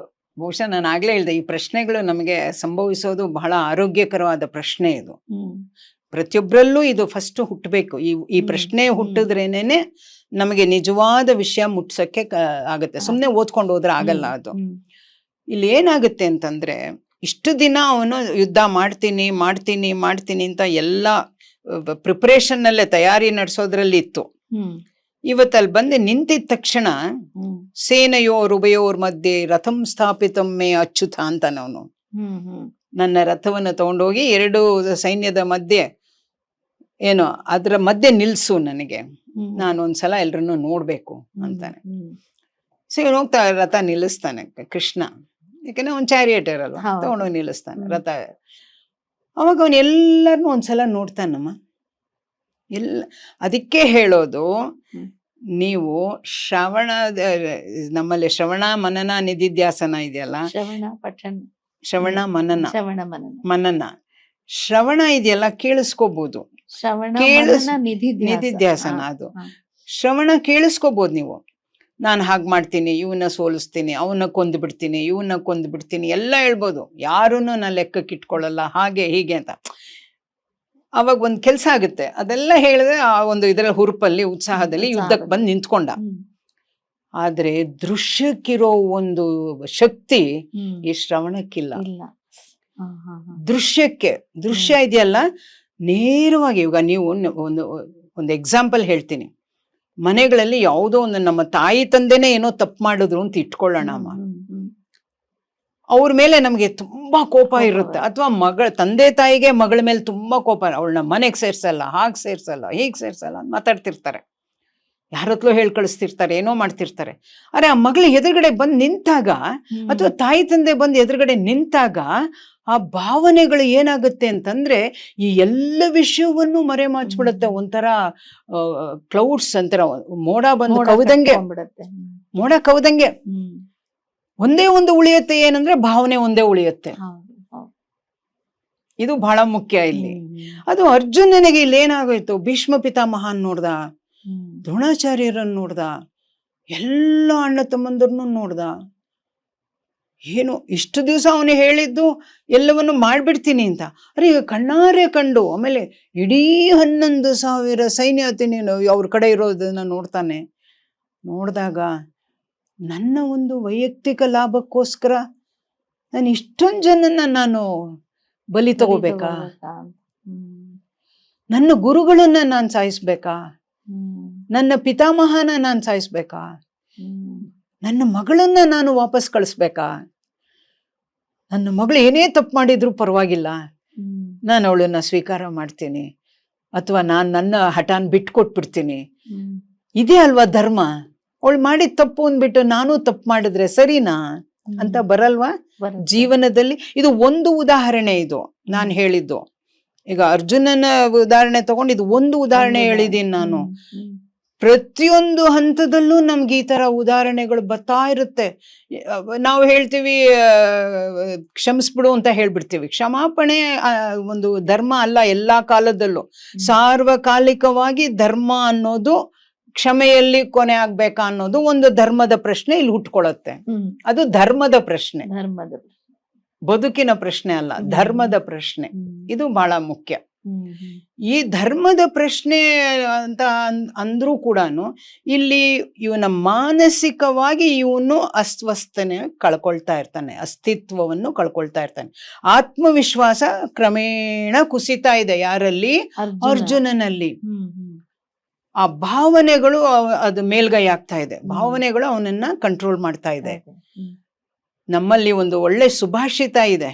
ಬಹುಶಃ ನಾನು ಆಗ್ಲೇ ಹೇಳ್ದೆ, ಈ ಪ್ರಶ್ನೆಗಳು ನಮಗೆ ಸಂಭವಿಸೋದು ಬಹಳ ಆರೋಗ್ಯಕರವಾದ ಪ್ರಶ್ನೆ. ಇದು ಪ್ರತಿಯೊಬ್ಬರಲ್ಲೂ ಇದು ಫಸ್ಟ್ ಹುಟ್ಟಬೇಕು. ಈ ಪ್ರಶ್ನೆ ಹುಟ್ಟಿದ್ರೇನೆ ನಮಗೆ ನಿಜವಾದ ವಿಷಯ ಮುಟ್ಸಕ್ಕೆ ಆಗತ್ತೆ. ಸುಮ್ನೆ ಓದ್ಕೊಂಡು ಹೋದ್ರೆ ಆಗಲ್ಲ ಅದು. ಇಲ್ಲಿ ಏನಾಗುತ್ತೆ ಅಂತಂದ್ರೆ, ಇಷ್ಟು ದಿನ ಅವನು ಯುದ್ಧ ಮಾಡ್ತೀನಿ ಅಂತ ಎಲ್ಲ ಪ್ರಿಪರೇಷನ್ ನಲ್ಲೇ ತಯಾರಿ ನಡೆಸೋದ್ರಲ್ಲಿ ಇತ್ತು. ಇವತ್ತಲ್ಲಿ ಬಂದು ನಿಂತಿದ ತಕ್ಷಣ ಸೇನೆಯೋರುಭಯೋರ್ ಮಧ್ಯೆ ರಥಂ ಸ್ಥಾಪಿತಂ ಮೇ ಅಚ್ಯುತ ಅಂತ ಅವನು ನನ್ನ ರಥವನ್ನು ತಗೊಂಡೋಗಿ 2 ಸೈನ್ಯದ ಮಧ್ಯೆ ಏನೋ ಅದರ ಮಧ್ಯೆ ನಿಲ್ಸು, ನನಗೆ ನಾನು ಒಂದ್ಸಲ ಎಲ್ರನ್ನು ನೋಡ್ಬೇಕು ಅಂತಾನೆ. ಸೊ ಇವನು ಹೋಗ್ತಾ ರಥ ನಿಲ್ಲಿಸ್ತಾನೆ ಕೃಷ್ಣ, ಯಾಕಂದ್ರೆ ಅವ್ನು ಚಾರಿಯೇಟ್ ಇರಲ್ಲ, ತಗೊಂಡೋಗಿ ನಿಲ್ಲಿಸ್ತಾನೆ ರಥ. ಅವಾಗ ಅವನು ಎಲ್ಲರನ್ನೂ ಒಂದ್ಸಲ ನೋಡ್ತಾನಮ್ಮ. ಅದಕ್ಕೆ ಹೇಳೋದು, ನೀವು ನಮ್ಮಲ್ಲಿ ಶ್ರವಣ ಮನನ ನಿಧಿಧ್ಯಾಸನ ಇದೆಯಲ್ಲ, ಶ್ರವಣ ಮನನ ಶ್ರವಣ ಇದೆಯಲ್ಲ ಕೇಳಿಸ್ಕೋಬಹುದು, ನಿಧಿಧ್ಯಾಸನ ಅದು ಶ್ರವಣ ಕೇಳಿಸ್ಕೋಬಹುದು ನೀವು. ನಾನು ಹಾಗೆ ಮಾಡ್ತೀನಿ, ಇವನ್ನ ಸೋಲಿಸ್ತೀನಿ, ಅವನ್ನ ಕೊಂದ್ಬಿಡ್ತೀನಿ, ಇವನ್ನ ಕೊಂದ್ಬಿಡ್ತೀನಿ ಎಲ್ಲ ಹೇಳ್ಬೋದು, ಯಾರನ್ನು ನಾನು ಲೆಕ್ಕಕ್ಕೆ ಇಟ್ಕೊಳ್ಳಲ್ಲ, ಹಾಗೆ ಹೀಗೆ ಅಂತ. ಅವಾಗ ಒಂದ್ ಕೆಲ್ಸ ಆಗುತ್ತೆ. ಅದೆಲ್ಲ ಹೇಳಿದ್ರೆ ಆ ಒಂದು ಇದರ ಹುರುಪಲ್ಲಿ ಉತ್ಸಾಹದಲ್ಲಿ ಯುದ್ಧಕ್ಕೆ ಬಂದು ನಿಂತ್ಕೊಂಡ. ಆದ್ರೆ ದೃಶ್ಯಕ್ಕಿರೋ ಒಂದು ಶಕ್ತಿ ಈ ಶ್ರವಣಕ್ಕಿಲ್ಲ. ದೃಶ್ಯ ಇದೆಯಲ್ಲ, ನೇರವಾಗಿ ಇವಾಗ ನೀವು ಒಂದು ಎಕ್ಸಾಂಪಲ್ ಹೇಳ್ತೀನಿ. ಮನೆಗಳಲ್ಲಿ ಯಾವುದೋ ಒಂದು ನಮ್ಮ ತಾಯಿ ತಂದೆನೇ ಏನೋ ತಪ್ಪು ಮಾಡಿದ್ರು ಅಂತ ಇಟ್ಕೊಳ್ಳೋಣ, ಅವ್ರ ಮೇಲೆ ನಮ್ಗೆ ತುಂಬಾ ಕೋಪ ಇರುತ್ತೆ. ಅಥವಾ ತಂದೆ ತಾಯಿಗೆ ಮಗಳ ಮೇಲೆ ತುಂಬಾ ಕೋಪ, ಅವಳನ್ನ ಮನೆಗೆ ಸೇರ್ಸಲ್ಲ, ಹಾಗೆ ಸೇರ್ಸಲ್ಲ, ಹೀಗೆ ಸೇರ್ಸಲ್ಲ ಅಂತ ಮಾತಾಡ್ತಿರ್ತಾರೆ, ಯಾರತ್ಲೋ ಹೇಳಿ ಕಳಿಸ್ತಿರ್ತಾರೆ, ಏನೋ ಮಾಡ್ತಿರ್ತಾರೆ. ಅರೆ ಆ ಮಗಳ ಎದುರುಗಡೆ ಬಂದು ನಿಂತಾಗ, ಅಥವಾ ತಾಯಿ ತಂದೆ ಬಂದು ಎದುರುಗಡೆ ನಿಂತಾಗ ಆ ಭಾವನೆಗಳು ಏನಾಗುತ್ತೆ ಅಂತಂದ್ರೆ ಈ ಎಲ್ಲ ವಿಷಯವನ್ನು ಮರೆ ಮಾಚ್ಬಿಡುತ್ತೆ. ಒಂಥರ ಕ್ಲೌಡ್ಸ್ ಅಂತಾರ, ಮೋಡ ಬಂದು ಕವಿದಂಗೆ ಒಂದೇ ಒಂದು ಉಳಿಯುತ್ತೆ. ಏನಂದ್ರೆ ಭಾವನೆ ಒಂದೇ ಉಳಿಯುತ್ತೆ. ಇದು ಬಹಳ ಮುಖ್ಯ ಇಲ್ಲಿ. ಅದು ಅರ್ಜುನನಿಗೆ ಇಲ್ಲಿ ಏನಾಗೋಯ್ತು, ಭೀಷ್ಮ ಪಿತಾಮಹನ್ ನೋಡ್ದ, ದ್ರೋಣಾಚಾರ್ಯರನ್ನು ನೋಡ್ದ, ಎಲ್ಲ ಅಣ್ಣ ತಮ್ಮಂದ್ರನ್ನು ನೋಡ್ದ. ಏನು ಇಷ್ಟು ದಿವಸ ಅವನು ಹೇಳಿದ್ದು ಎಲ್ಲವನ್ನು ಮಾಡ್ಬಿಡ್ತೀನಿ ಅಂತ, ಅರೆ ಈಗ ಕಣ್ಣಾರೆ ಕಂಡು, ಆಮೇಲೆ ಇಡೀ 11,000 ಸೈನ್ಯ ಅವ್ರ ಕಡೆ ಇರೋದನ್ನ ನೋಡ್ತಾನೆ. ನೋಡಿದಾಗ ನನ್ನ ಒಂದು ವೈಯಕ್ತಿಕ ಲಾಭಕ್ಕೋಸ್ಕರ ನಾನು ಇಷ್ಟೊಂದು ಜನನ್ನ ನಾನು ಬಲಿ ತಗೋಬೇಕಾ, ನನ್ನ ಗುರುಗಳನ್ನ ನಾನು ಸಾಯಿಸ್ಬೇಕಾ, ನನ್ನ ಪಿತಾಮಹನ ನಾನು ಸಾಯಿಸ್ಬೇಕಾ, ನನ್ನ ಮಗಳನ್ನ ನಾನು ವಾಪಸ್ ಕಳಿಸ್ಬೇಕಾ, ನನ್ನ ಮಗಳು ಏನೇ ತಪ್ಪು ಮಾಡಿದ್ರು ಪರವಾಗಿಲ್ಲ, ನಾನು ಅವಳನ್ನ ಸ್ವೀಕಾರ ಮಾಡ್ತೀನಿ, ಅಥವಾ ನಾನು ನನ್ನ ಹಠಾನ್ ಬಿಟ್ಕೊಟ್ಬಿಡ್ತೀನಿ, ಇದೇ ಅಲ್ವಾ ಧರ್ಮ? ಅವಳು ಮಾಡಿದ ತಪ್ಪು ಅಂದ್ಬಿಟ್ಟು ನಾನು ತಪ್ಪು ಮಾಡಿದ್ರೆ ಸರಿನಾ ಅಂತ ಬರಲ್ವಾ ಜೀವನದಲ್ಲಿ? ಇದು ಒಂದು ಉದಾಹರಣೆ, ಇದು ನಾನು ಹೇಳಿದ್ದು. ಈಗ ಅರ್ಜುನನ ಉದಾಹರಣೆ ತಗೊಂಡು ಇದು ಒಂದು ಉದಾಹರಣೆ ಹೇಳಿದೀನಿ ನಾನು. ಪ್ರತಿಯೊಂದು ಹಂತದಲ್ಲೂ ನಮ್ಗೆ ಈ ತರ ಉದಾಹರಣೆಗಳು ಬರ್ತಾ ಇರುತ್ತೆ. ನಾವು ಹೇಳ್ತೀವಿ ಕ್ಷಮಿಸ್ಬಿಡು ಅಂತ ಹೇಳ್ಬಿಡ್ತೀವಿ. ಕ್ಷಮಾಪಣೆ ಒಂದು ಧರ್ಮ ಅಲ್ಲ ಎಲ್ಲಾ ಕಾಲದಲ್ಲೂ. ಸಾರ್ವಕಾಲಿಕವಾಗಿ ಧರ್ಮ ಅನ್ನೋದು ಕ್ಷಮೆಯಲ್ಲಿ ಕೊನೆ ಆಗ್ಬೇಕಾ ಅನ್ನೋದು ಒಂದು ಧರ್ಮದ ಪ್ರಶ್ನೆ ಇಲ್ಲಿ ಹುಟ್ಕೊಳ್ಳುತ್ತೆ. ಅದು ಧರ್ಮದ ಪ್ರಶ್ನೆ, ಬದುಕಿನ ಪ್ರಶ್ನೆ ಅಲ್ಲ, ಧರ್ಮದ ಪ್ರಶ್ನೆ. ಇದು ಬಹಳ ಮುಖ್ಯ. ಈ ಧರ್ಮದ ಪ್ರಶ್ನೆ ಅಂತ ಅಂದ್ರೂ ಕೂಡ ಇಲ್ಲಿ ಇವನ ಮಾನಸಿಕವಾಗಿ ಇವನು ಅಸ್ವಸ್ಥನೆ ಕಳ್ಕೊಳ್ತಾ ಇರ್ತಾನೆ, ಅಸ್ತಿತ್ವವನ್ನು ಕಳ್ಕೊಳ್ತಾ ಇರ್ತಾನೆ. ಆತ್ಮವಿಶ್ವಾಸ ಕ್ರಮೇಣ ಕುಸಿತಾ ಇದೆ ಯಾರಲ್ಲಿ? ಅರ್ಜುನನಲ್ಲಿ. ಆ ಭಾವನೆಗಳು ಅದು ಮೇಲ್ಗೈ ಆಗ್ತಾ ಇದೆ, ಭಾವನೆಗಳು ಅವನನ್ನ ಕಂಟ್ರೋಲ್ ಮಾಡ್ತಾ ಇದೆ. ನಮ್ಮಲ್ಲಿ ಒಂದು ಒಳ್ಳೆ ಸುಭಾಷಿತ ಇದೆ,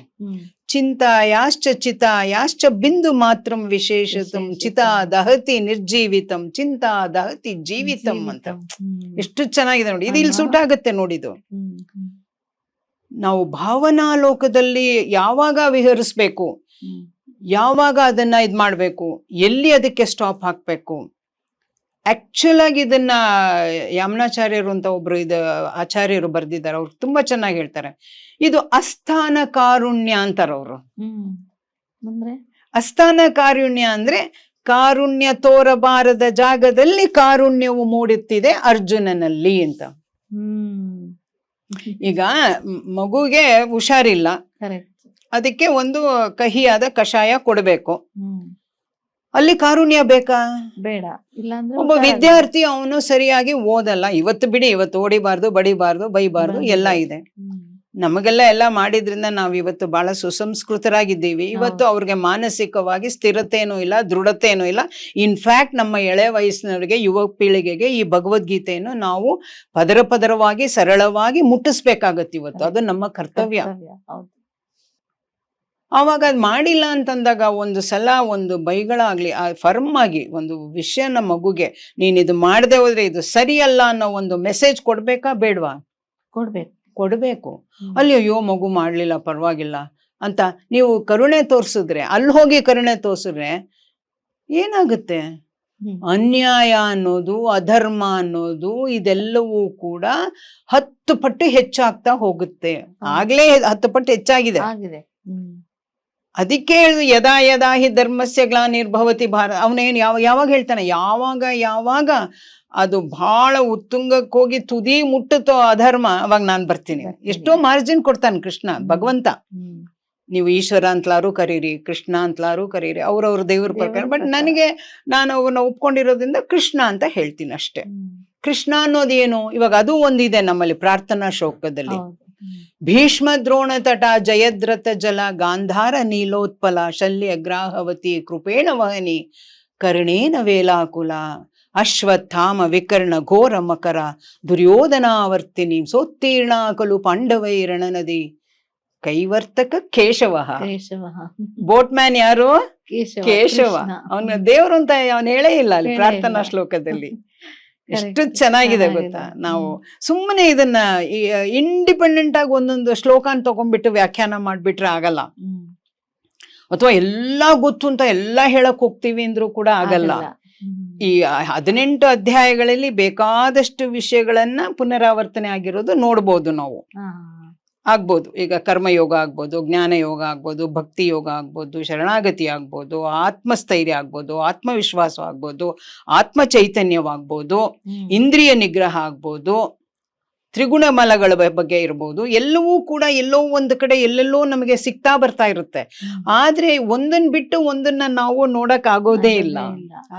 ಚಿಂತಾಯಾಶ್ಚ ಚಿತಾಯಾಶ್ಚ ಬಿಂದು ಮಾತ್ರಂ ವಿಶೇಷತಂ ಚಿತಾ ದಹತಿ ನಿರ್ಜೀವಿತಂ ಚಿಂತಾ ದಹತಿ ಜೀವಿತಂ ಅಂತ. ಎಷ್ಟು ಚೆನ್ನಾಗಿದೆ ನೋಡಿ, ಇದು ಇಲ್ಲಿ ಸುಟ್ಟಾಗತ್ತೆ ನೋಡಿದು. ನಾವು ಭಾವನಾ ಲೋಕದಲ್ಲಿ ಯಾವಾಗ ವಿಹರಿಸ್ಬೇಕು, ಯಾವಾಗ ಅದನ್ನ ಇದ್ ಮಾಡ್ಬೇಕು, ಎಲ್ಲಿ ಅದಕ್ಕೆ ಸ್ಟಾಪ್ ಹಾಕ್ಬೇಕು. ಆಕ್ಚುಲ್ ಆಗಿ ಇದನ್ನ ಯಾಮನಾಚಾರ್ಯರು ಅಂತ ಒಬ್ರು ಆಚಾರ್ಯರು ಬರ್ದಿದ್ದಾರೆ, ಅವ್ರು ತುಂಬಾ ಚೆನ್ನಾಗಿ ಹೇಳ್ತಾರೆ. ಇದು ಅಸ್ಥಾನ ಕಾರುಣ್ಯ ಅಂತಾರ ಅವರು. ಅಸ್ಥಾನ ಕಾರುಣ್ಯ ಅಂದ್ರೆ ಕಾರುಣ್ಯ ತೋರಬಾರದ ಜಾಗದಲ್ಲಿ ಕಾರುಣ್ಯವು ಮೂಡುತ್ತಿದೆ ಅರ್ಜುನನಲ್ಲಿ ಅಂತ. ಈಗ ಮಗುಗೆ ಹುಷಾರಿಲ್ಲ, ಅದಕ್ಕೆ ಒಂದು ಕಹಿಯಾದ ಕಷಾಯ ಕೊಡ್ಬೇಕು, ಅಲ್ಲಿ ಕಾರುಣ್ಯ ಬೇಕಾ? ಬೇಡ. ಒಬ್ಬ ವಿದ್ಯಾರ್ಥಿ ಅವನು ಸರಿಯಾಗಿ ಓದಲ್ಲ, ಇವತ್ತು ಬಿಡಿ, ಇವತ್ತು ಓಡಿಬಾರ್ದು, ಬಡಿಬಾರ್ದು, ಬೈಬಾರ್ದು ಎಲ್ಲ ಇದೆ. ನಮಗೆಲ್ಲ ಎಲ್ಲ ಮಾಡಿದ್ರಿಂದ ನಾವ್ ಇವತ್ತು ಬಹಳ ಸುಸಂಸ್ಕೃತರಾಗಿದ್ದೀವಿ. ಇವತ್ತು ಅವ್ರಿಗೆ ಮಾನಸಿಕವಾಗಿ ಸ್ಥಿರತೆನೂ ಇಲ್ಲ, ದೃಢತೆನೂ ಇಲ್ಲ. ಇನ್ಫ್ಯಾಕ್ಟ್ ನಮ್ಮ ಎಳೆ ವಯಸ್ಸಿನವರಿಗೆ, ಯುವ ಪೀಳಿಗೆಗೆ ಈ ಭಗವದ್ಗೀತೆಯನ್ನು ನಾವು ಪದರವಾಗಿ ಸರಳವಾಗಿ ಮುಟ್ಟಿಸ್ಬೇಕಾಗತ್ತೆ ಇವತ್ತು. ಅದು ನಮ್ಮ ಕರ್ತವ್ಯ. ಆವಾಗ ಅದ್ ಮಾಡಿಲ್ಲ ಅಂತಂದಾಗ ಒಂದು ಸಲ ಒಂದು ಬೈಗಳಾಗ್ಲಿ ಫರ್ಮ್ ಆಗಿ ಒಂದು ವಿಷಯನ ಮಗುಗೆ ನೀನ್ ಇದು ಮಾಡದೆ ಹೋದ್ರೆ ಇದು ಸರಿಯಲ್ಲ ಅನ್ನೋ ಒಂದು ಮೆಸೇಜ್ ಕೊಡ್ಬೇಕಾ ಬೇಡ್ವಾ? ಕೊಡ್ಬೇಕು. ಅಲ್ಲಿ ಅಯ್ಯೋ ಮಗು ಮಾಡ್ಲಿಲ್ಲ ಪರವಾಗಿಲ್ಲ ಅಂತ ನೀವು ಕರುಣೆ ತೋರ್ಸಿದ್ರೆ, ಅಲ್ಲಿ ಹೋಗಿ ಕರುಣೆ ತೋರ್ಸಿದ್ರೆ ಏನಾಗುತ್ತೆ? ಅನ್ಯಾಯ ಅನ್ನೋದು, ಅಧರ್ಮ ಅನ್ನೋದು ಇದೆಲ್ಲವೂ ಕೂಡ 10 ಪಟ್ಟು ಹೆಚ್ಚಾಗ್ತಾ ಹೋಗುತ್ತೆ. ಆಗ್ಲೇ 10 ಪಟ್ಟು ಹೆಚ್ಚಾಗಿದೆ. ಅದಕ್ಕೆ ಯದಾ ಯದಾ ಹಿ ಧರ್ಮಸ್ಯ ಗ್ಲಾನಿರ್ಭವತಿ ಭಾರತ. ಅವನೇನು ಯಾವಾಗ ಹೇಳ್ತಾನೆ, ಯಾವಾಗ ಅದು ಬಹಳ ಉತ್ತುಂಗಕ್ಕೆ ಹೋಗಿ ತುದಿ ಮುಟ್ಟುತ್ತೋ ಅಧರ್ಮ, ಅವಾಗ ನಾನ್ ಬರ್ತೀನಿ. ಎಷ್ಟೋ ಮಾರ್ಜಿನ್ ಕೊಡ್ತಾನೆ ಕೃಷ್ಣ ಭಗವಂತ. ನೀವು ಈಶ್ವರ ಅಂತಲಾರು ಕರೀರಿ, ಕೃಷ್ಣ ಅಂತಲಾರು ಕರೀರಿ, ಅವ್ರವ್ರ ದೇವ್ರ ಪ್ರಕಾರ. ಬಟ್ ನನಗೆ ನಾನು ಅವನ್ನ ಒಪ್ಕೊಂಡಿರೋದ್ರಿಂದ ಕೃಷ್ಣ ಅಂತ ಹೇಳ್ತೀನಿ ಅಷ್ಟೇ. ಕೃಷ್ಣ ಅನ್ನೋದೇನು? ಇವಾಗ ಅದು ಒಂದಿದೆ ನಮ್ಮಲ್ಲಿ ಪ್ರಾರ್ಥನಾ ಶ್ಲೋಕದಲ್ಲಿ. ಭೀಷ್ಮ ದ್ರೋಣ ತಟ ಜಯದ್ರಥ ಜಲ ಗಾಂಧಾರ ನೀಲೋತ್ಪಲ ಶಲ್ಯ ಗ್ರಾಹವತಿ ಕೃಪೇಣ ವಹನಿ ಕರ್ಣೇನ ವೇಲಾಕುಲ ಅಶ್ವತ್ಥಾಮ ವಿಕರ್ಣ ಘೋರ ಮಕರ ದುರ್ಯೋಧನಾವರ್ತಿನಿ ಸೋತ್ತೀರ್ಣ ಕಲು ಪಾಂಡವೈರಣನದಿ ಕೈವರ್ತಕ ಕೇಶವ. ಬೋಟ್ ಮ್ಯಾನ್ ಯಾರು? ಕೇಶವ. ಅವನ ದೇವರು ಅಂತ ಅವನು ಹೇಳೇ ಇಲ್ಲ ಅಲ್ಲಿ ಪ್ರಾರ್ಥನಾ ಶ್ಲೋಕದಲ್ಲಿ. ಎಷ್ಟು ಚೆನ್ನಾಗಿದೆ ಗೊತ್ತಾ? ನಾವು ಸುಮ್ಮನೆ ಇದನ್ನ ಇಂಡಿಪೆಂಡೆಂಟ್ ಆಗಿ ಒಂದೊಂದು ಶ್ಲೋಕನ ತಗೊಂಡ್ಬಿಟ್ಟು ವ್ಯಾಖ್ಯಾನ ಮಾಡ್ಬಿಟ್ರೆ ಆಗಲ್ಲ. ಅಥವಾ ಎಲ್ಲಾ ಗೊತ್ತು ಅಂತ ಎಲ್ಲಾ ಹೇಳಕ್ ಹೋಗ್ತೀವಿ ಅಂದ್ರೂ ಕೂಡ ಆಗಲ್ಲ. ಈ 18 ಅಧ್ಯಾಯಗಳಲ್ಲಿ ಬೇಕಾದಷ್ಟು ವಿಷಯಗಳನ್ನ ಪುನರಾವರ್ತನೆ ಆಗಿರೋದು ನೋಡ್ಬೋದು ನಾವು. ಆಗ್ಬೋದು. ಈಗ ಕರ್ಮಯೋಗ ಆಗ್ಬೋದು, ಜ್ಞಾನ ಯೋಗ ಆಗ್ಬೋದು, ಭಕ್ತಿ ಯೋಗ ಆಗ್ಬೋದು, ಶರಣಾಗತಿ ಆಗ್ಬೋದು, ಆತ್ಮಸ್ಥೈರ್ಯ ಆಗ್ಬೋದು, ಆತ್ಮವಿಶ್ವಾಸ ಆಗ್ಬೋದು, ಆತ್ಮ ಚೈತನ್ಯವಾಗ್ಬೋದು, ಇಂದ್ರಿಯ ನಿಗ್ರಹ ಆಗ್ಬೋದು, ತ್ರಿಗುಣ ಮಲಗಳ ಬಗ್ಗೆ ಇರ್ಬೋದು. ಎಲ್ಲವೂ ಕೂಡ ಎಲ್ಲೋ ಒಂದು ಕಡೆ ಎಲ್ಲೆಲ್ಲೋ ನಮಗೆ ಸಿಗ್ತಾ ಬರ್ತಾ ಇರುತ್ತೆ. ಆದ್ರೆ ಒಂದನ್ ಬಿಟ್ಟು ಒಂದನ್ನ ನಾವು ನೋಡಕ್ ಆಗೋದೇ ಇಲ್ಲ.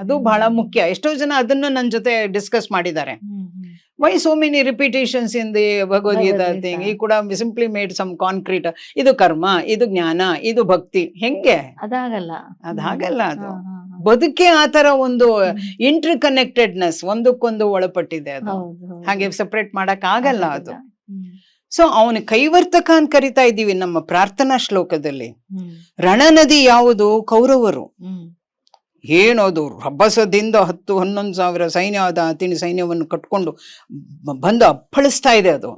ಅದು ಬಹಳ ಮುಖ್ಯ. ಎಷ್ಟೋ ಜನ ಅದನ್ನ ನನ್ನ ಜೊತೆ ಡಿಸ್ಕಸ್ ಮಾಡಿದ್ದಾರೆ. Why so many repetitions in the Bhagavad Gita thing? ಈ ಕೂಡ ಸಿಂಪ್ಲಿ ಮೇಡ್ ಸಮ್ ಕಾನ್ಕ್ರೀಟ್. ಇದು ಕರ್ಮ, ಇದು ಜ್ಞಾನ, ಇದು ಭಕ್ತಿ. ಹೆಂಗೆ? ಅದಾಗಲ್ಲ. ಅದು ಬದುಕೆ ಆತರ ಒಂದು ಇಂಟರ್ ಕನೆಕ್ಟೆಡ್ನೆಸ್, ಒಂದಕ್ಕೊಂದು ಒಳಪಟ್ಟಿದೆ. ಅದು ಹಾಗೆ ಸೆಪರೇಟ್ ಮಾಡಕ್ ಆಗಲ್ಲ ಅದು. ಸೊ ಅವನ ಕೈವರ್ತಕ ಅಂತ ಕರಿತಾ ಇದ್ದೀವಿ ನಮ್ಮ ಪ್ರಾರ್ಥನಾ ಶ್ಲೋಕದಲ್ಲಿ. ರಣನದಿ ಯಾವುದು? ಕೌರವರು. ಏನದು ರಭಸದಿಂದ 10-11 ಸೈನ್ಯ, ತಿಳಿ ಸೈನ್ಯವನ್ನು ಕಟ್ಕೊಂಡು ಬಂದು ಅಪ್ಪಳಿಸ್ತಾ ಇದೆ. ಅದು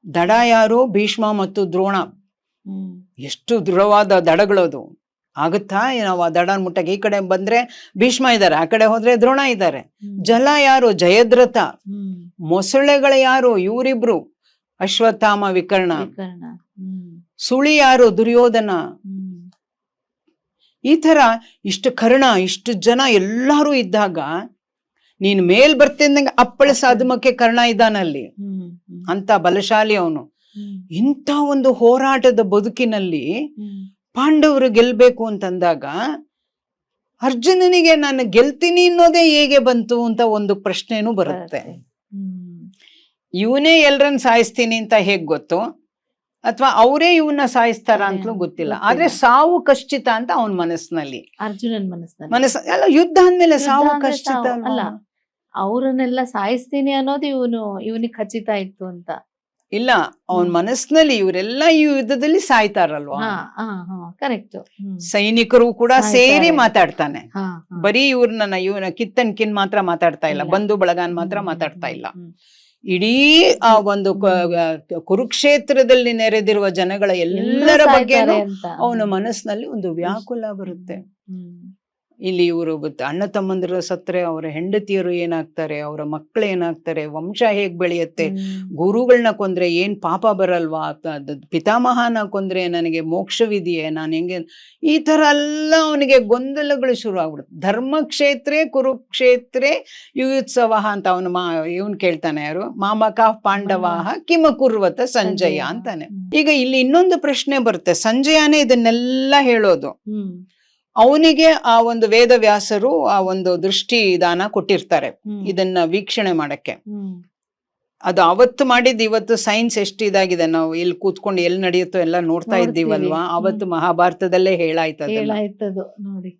ದಡ ಯಾರು? ಭೀಷ್ಮ ಮತ್ತು ದ್ರೋಣ. ಎಷ್ಟು ದೃಢವಾದ ದಡಗಳದು. ಆಗುತ್ತಾ ನಾವು ಆ ದಡ ಮುಟ್ಟಕ್ಕೆ? ಈ ಕಡೆ ಬಂದ್ರೆ ಭೀಷ್ಮ ಇದ್ದಾರೆ, ಆ ಕಡೆ ಹೋದ್ರೆ ದ್ರೋಣ ಇದ್ದಾರೆ. ಜಲ ಯಾರು? ಜಯದ್ರಥ. ಮೊಸಳೆಗಳು ಯಾರು? ಇವರಿಬ್ರು, ಅಶ್ವತ್ಥಾಮ ವಿಕರ್ಣ. ಸುಳಿ ಯಾರು? ದುರ್ಯೋಧನ. ಈ ತರ ಇಷ್ಟು ಕರ್ಣ, ಇಷ್ಟು ಜನ ಎಲ್ಲಾರು ಇದ್ದಾಗ ನೀನ್ ಮೇಲ್ ಬರ್ತಿದ್ದಂಗೆ ಅಪ್ಪಳಿಸ ಅಧಮಕ್ಕೆ ಕರ್ಣ ಇದ್ದಾನಲ್ಲಿ. ಅಂತ ಬಲಶಾಲಿ ಅವನು. ಇಂಥ ಒಂದು ಹೋರಾಟದ ಬದುಕಿನಲ್ಲಿ ಪಾಂಡವರು ಗೆಲ್ಬೇಕು ಅಂತಂದಾಗ ಅರ್ಜುನನಿಗೆ ನಾನು ಗೆಲ್ತೀನಿ ಅನ್ನೋದೇ ಹೇಗೆ ಬಂತು ಅಂತ ಒಂದು ಪ್ರಶ್ನೆನೂ ಬರುತ್ತೆ. ಇವನೇ ಎಲ್ರನ್ನ ಸಾಯಿಸ್ತೀನಿ ಅಂತ ಹೇಗ್ ಗೊತ್ತು? ಅಥವಾ ಅವರೇ ಇವನ್ನ ಸಾಯಿಸ್ತಾರ ಅಂತಲೂ ಗೊತ್ತಿಲ್ಲ. ಆದ್ರೆ ಸಾವು ಕಶ್ಚಿತ ಅಂತ ಅವನ ಮನಸ್ಸಿನಲ್ಲಿ, ಅರ್ಜುನನ್ ಮನಸ್ಸಲ್ಲ. ಯುದ್ಧ ಅಂದ್ಮೇಲೆ ಸಾವು ಕಶ್ಚಿತ ಅಲ್ಲ. ಅವರನ್ನೆಲ್ಲ ಸಾಯಿಸ್ತೀನಿ ಅನ್ನೋದು ಇವನಿಗೆ ಖಚಿತ ಇತ್ತು ಅಂತ ಇಲ್ಲ. ಅವನ ಮನಸ್ಸಿನಲ್ಲಿ ಇವರೆಲ್ಲ ಈ ಯುದ್ಧದಲ್ಲಿ ಸಾಯ್ತಾರಲ್ವಾ. ಕರೆಕ್ಟ್. ಸೈನಿಕರು ಕೂಡ ಸೇರಿ ಮಾತಾಡ್ತಾನೆ. ಬರೀ ಇವನ ಕಿತ್ತನ್ಕಿನ್ ಮಾತ್ರ ಮಾತಾಡ್ತಾ ಇಲ್ಲ, ಬಂಧು ಬಳಗಾನ್ ಮಾತ್ರ ಮಾತಾಡ್ತಾ ಇಲ್ಲ. ಇಡೀ ಆ ಒಂದು ಕುರುಕ್ಷೇತ್ರದಲ್ಲಿ ನೆರೆದಿರುವ ಜನಗಳ ಎಲ್ಲರ ಬಗ್ಗೆ ಅವನ ಮನಸ್ಸಿನಲ್ಲಿ ಒಂದು ವ್ಯಾಕುಲ ಬರುತ್ತೆ. ಇಲ್ಲಿ ಇವರು ಅಣ್ಣ ತಮ್ಮಂದಿರ ಸತ್ರೆ ಅವರ ಹೆಂಡತಿಯರು ಏನಾಗ್ತಾರೆ, ಅವರ ಮಕ್ಕಳು ಏನಾಗ್ತಾರೆ, ವಂಶ ಹೇಗ್ ಬೆಳೆಯುತ್ತೆ, ಗುರುಗಳನ್ನ ಕೊಂದ್ರೆ ಏನ್ ಪಾಪ ಬರಲ್ವಾ, ಪಿತಾಮಹನ ಕೊಂದ್ರೆ ನನಗೆ ಮೋಕ್ಷವಿದೆಯೇ, ನಾನು ಹೆಂಗೆ, ಈ ತರ ಎಲ್ಲ ಅವನಿಗೆ ಗೊಂದಲಗಳು ಶುರು ಆಗ್ಬಿಡುತ್ತೆ. ಧರ್ಮಕ್ಷೇತ್ರೇ ಕುರುಕ್ಷೇತ್ರೇ ಯುಯುತ್ಸವ ಅಂತ ಅವನು ಇವನ್ ಕೇಳ್ತಾನೆ. ಯಾರು? ಮಾಮಕ ಪಾಂಡವಾಹ ಕಿಮ ಕುರ್ವತ ಸಂಜಯ ಅಂತಾನೆ. ಈಗ ಇಲ್ಲಿ ಇನ್ನೊಂದು ಪ್ರಶ್ನೆ ಬರುತ್ತೆ. ಸಂಜಯನೇ ಇದನ್ನೆಲ್ಲ ಹೇಳೋದು. ಅವನಿಗೆ ಆ ಒಂದು ವೇದವ್ಯಾಸರು ಆ ಒಂದು ದೃಷ್ಟಿ ದಾನ ಕೊಟ್ಟಿರ್ತಾರೆ ಇದನ್ನ ವೀಕ್ಷಣೆ ಮಾಡಕ್ಕೆ. ಅದು ಅವತ್ತು ಮಾಡಿದ್ದು ಇವತ್ತು ಸೈನ್ಸ್ ಎಷ್ಟು ಇದಾಗಿದೆ. ನಾವು ಎಲ್ಲಿ ಕೂತ್ಕೊಂಡು ಎಲ್ಲಿ ನಡೆಯುತ್ತೋ ಎಲ್ಲ ನೋಡ್ತಾ ಇದ್ದೀವಲ್ವಾ. ಅವತ್ತು ಮಹಾಭಾರತದಲ್ಲೇ ಹೇಳಾಯ್ತದು ನೋಡಿ.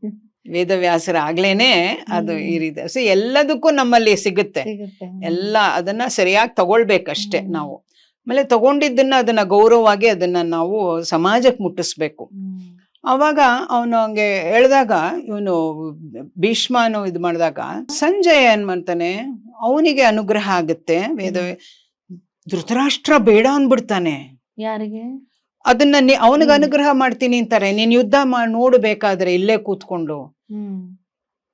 ವೇದವ್ಯಾಸರ ಆಗ್ಲೇನೆ ಅದು ಈ ರೀತಿ. ಸೊ ಎಲ್ಲದಕ್ಕೂ ನಮ್ಮಲ್ಲಿ ಸಿಗುತ್ತೆ. ಎಲ್ಲ ಅದನ್ನ ಸರಿಯಾಗಿ ತಗೊಳ್ಬೇಕಷ್ಟೆ ನಾವು. ಆಮೇಲೆ ತಗೊಂಡಿದ್ದನ್ನ ಅದನ್ನ ಗೌರವವಾಗಿ ಅದನ್ನ ನಾವು ಸಮಾಜಕ್ಕೆ ಮುಟ್ಟಿಸ್ಬೇಕು. ಅವಾಗ ಅವನು ಹಂಗೆ ಹೇಳ್ದಾಗ, ಇವನು ಭೀಷ್ಮನು ಇದು ಮಾಡಿದಾಗ ಸಂಜಯ ಏನ್ ಮಾಡ್ತಾನೆ, ಅವನಿಗೆ ಅನುಗ್ರಹ ಆಗುತ್ತೆ. ಧೃತರಾಷ್ಟ್ರ ಬೇಡ ಅಂದ್ಬಿಡ್ತಾನೆ. ಯಾರಿಗೆ? ಅದನ್ನ ಅವನಿಗೆ ಅನುಗ್ರಹ ಮಾಡ್ತೀನಿ ಅಂತಾರೆ. ನೀನ್ ಯುದ್ಧ ನೋಡ್ಬೇಕಾದ್ರೆ ಇಲ್ಲೇ ಕೂತ್ಕೊಂಡು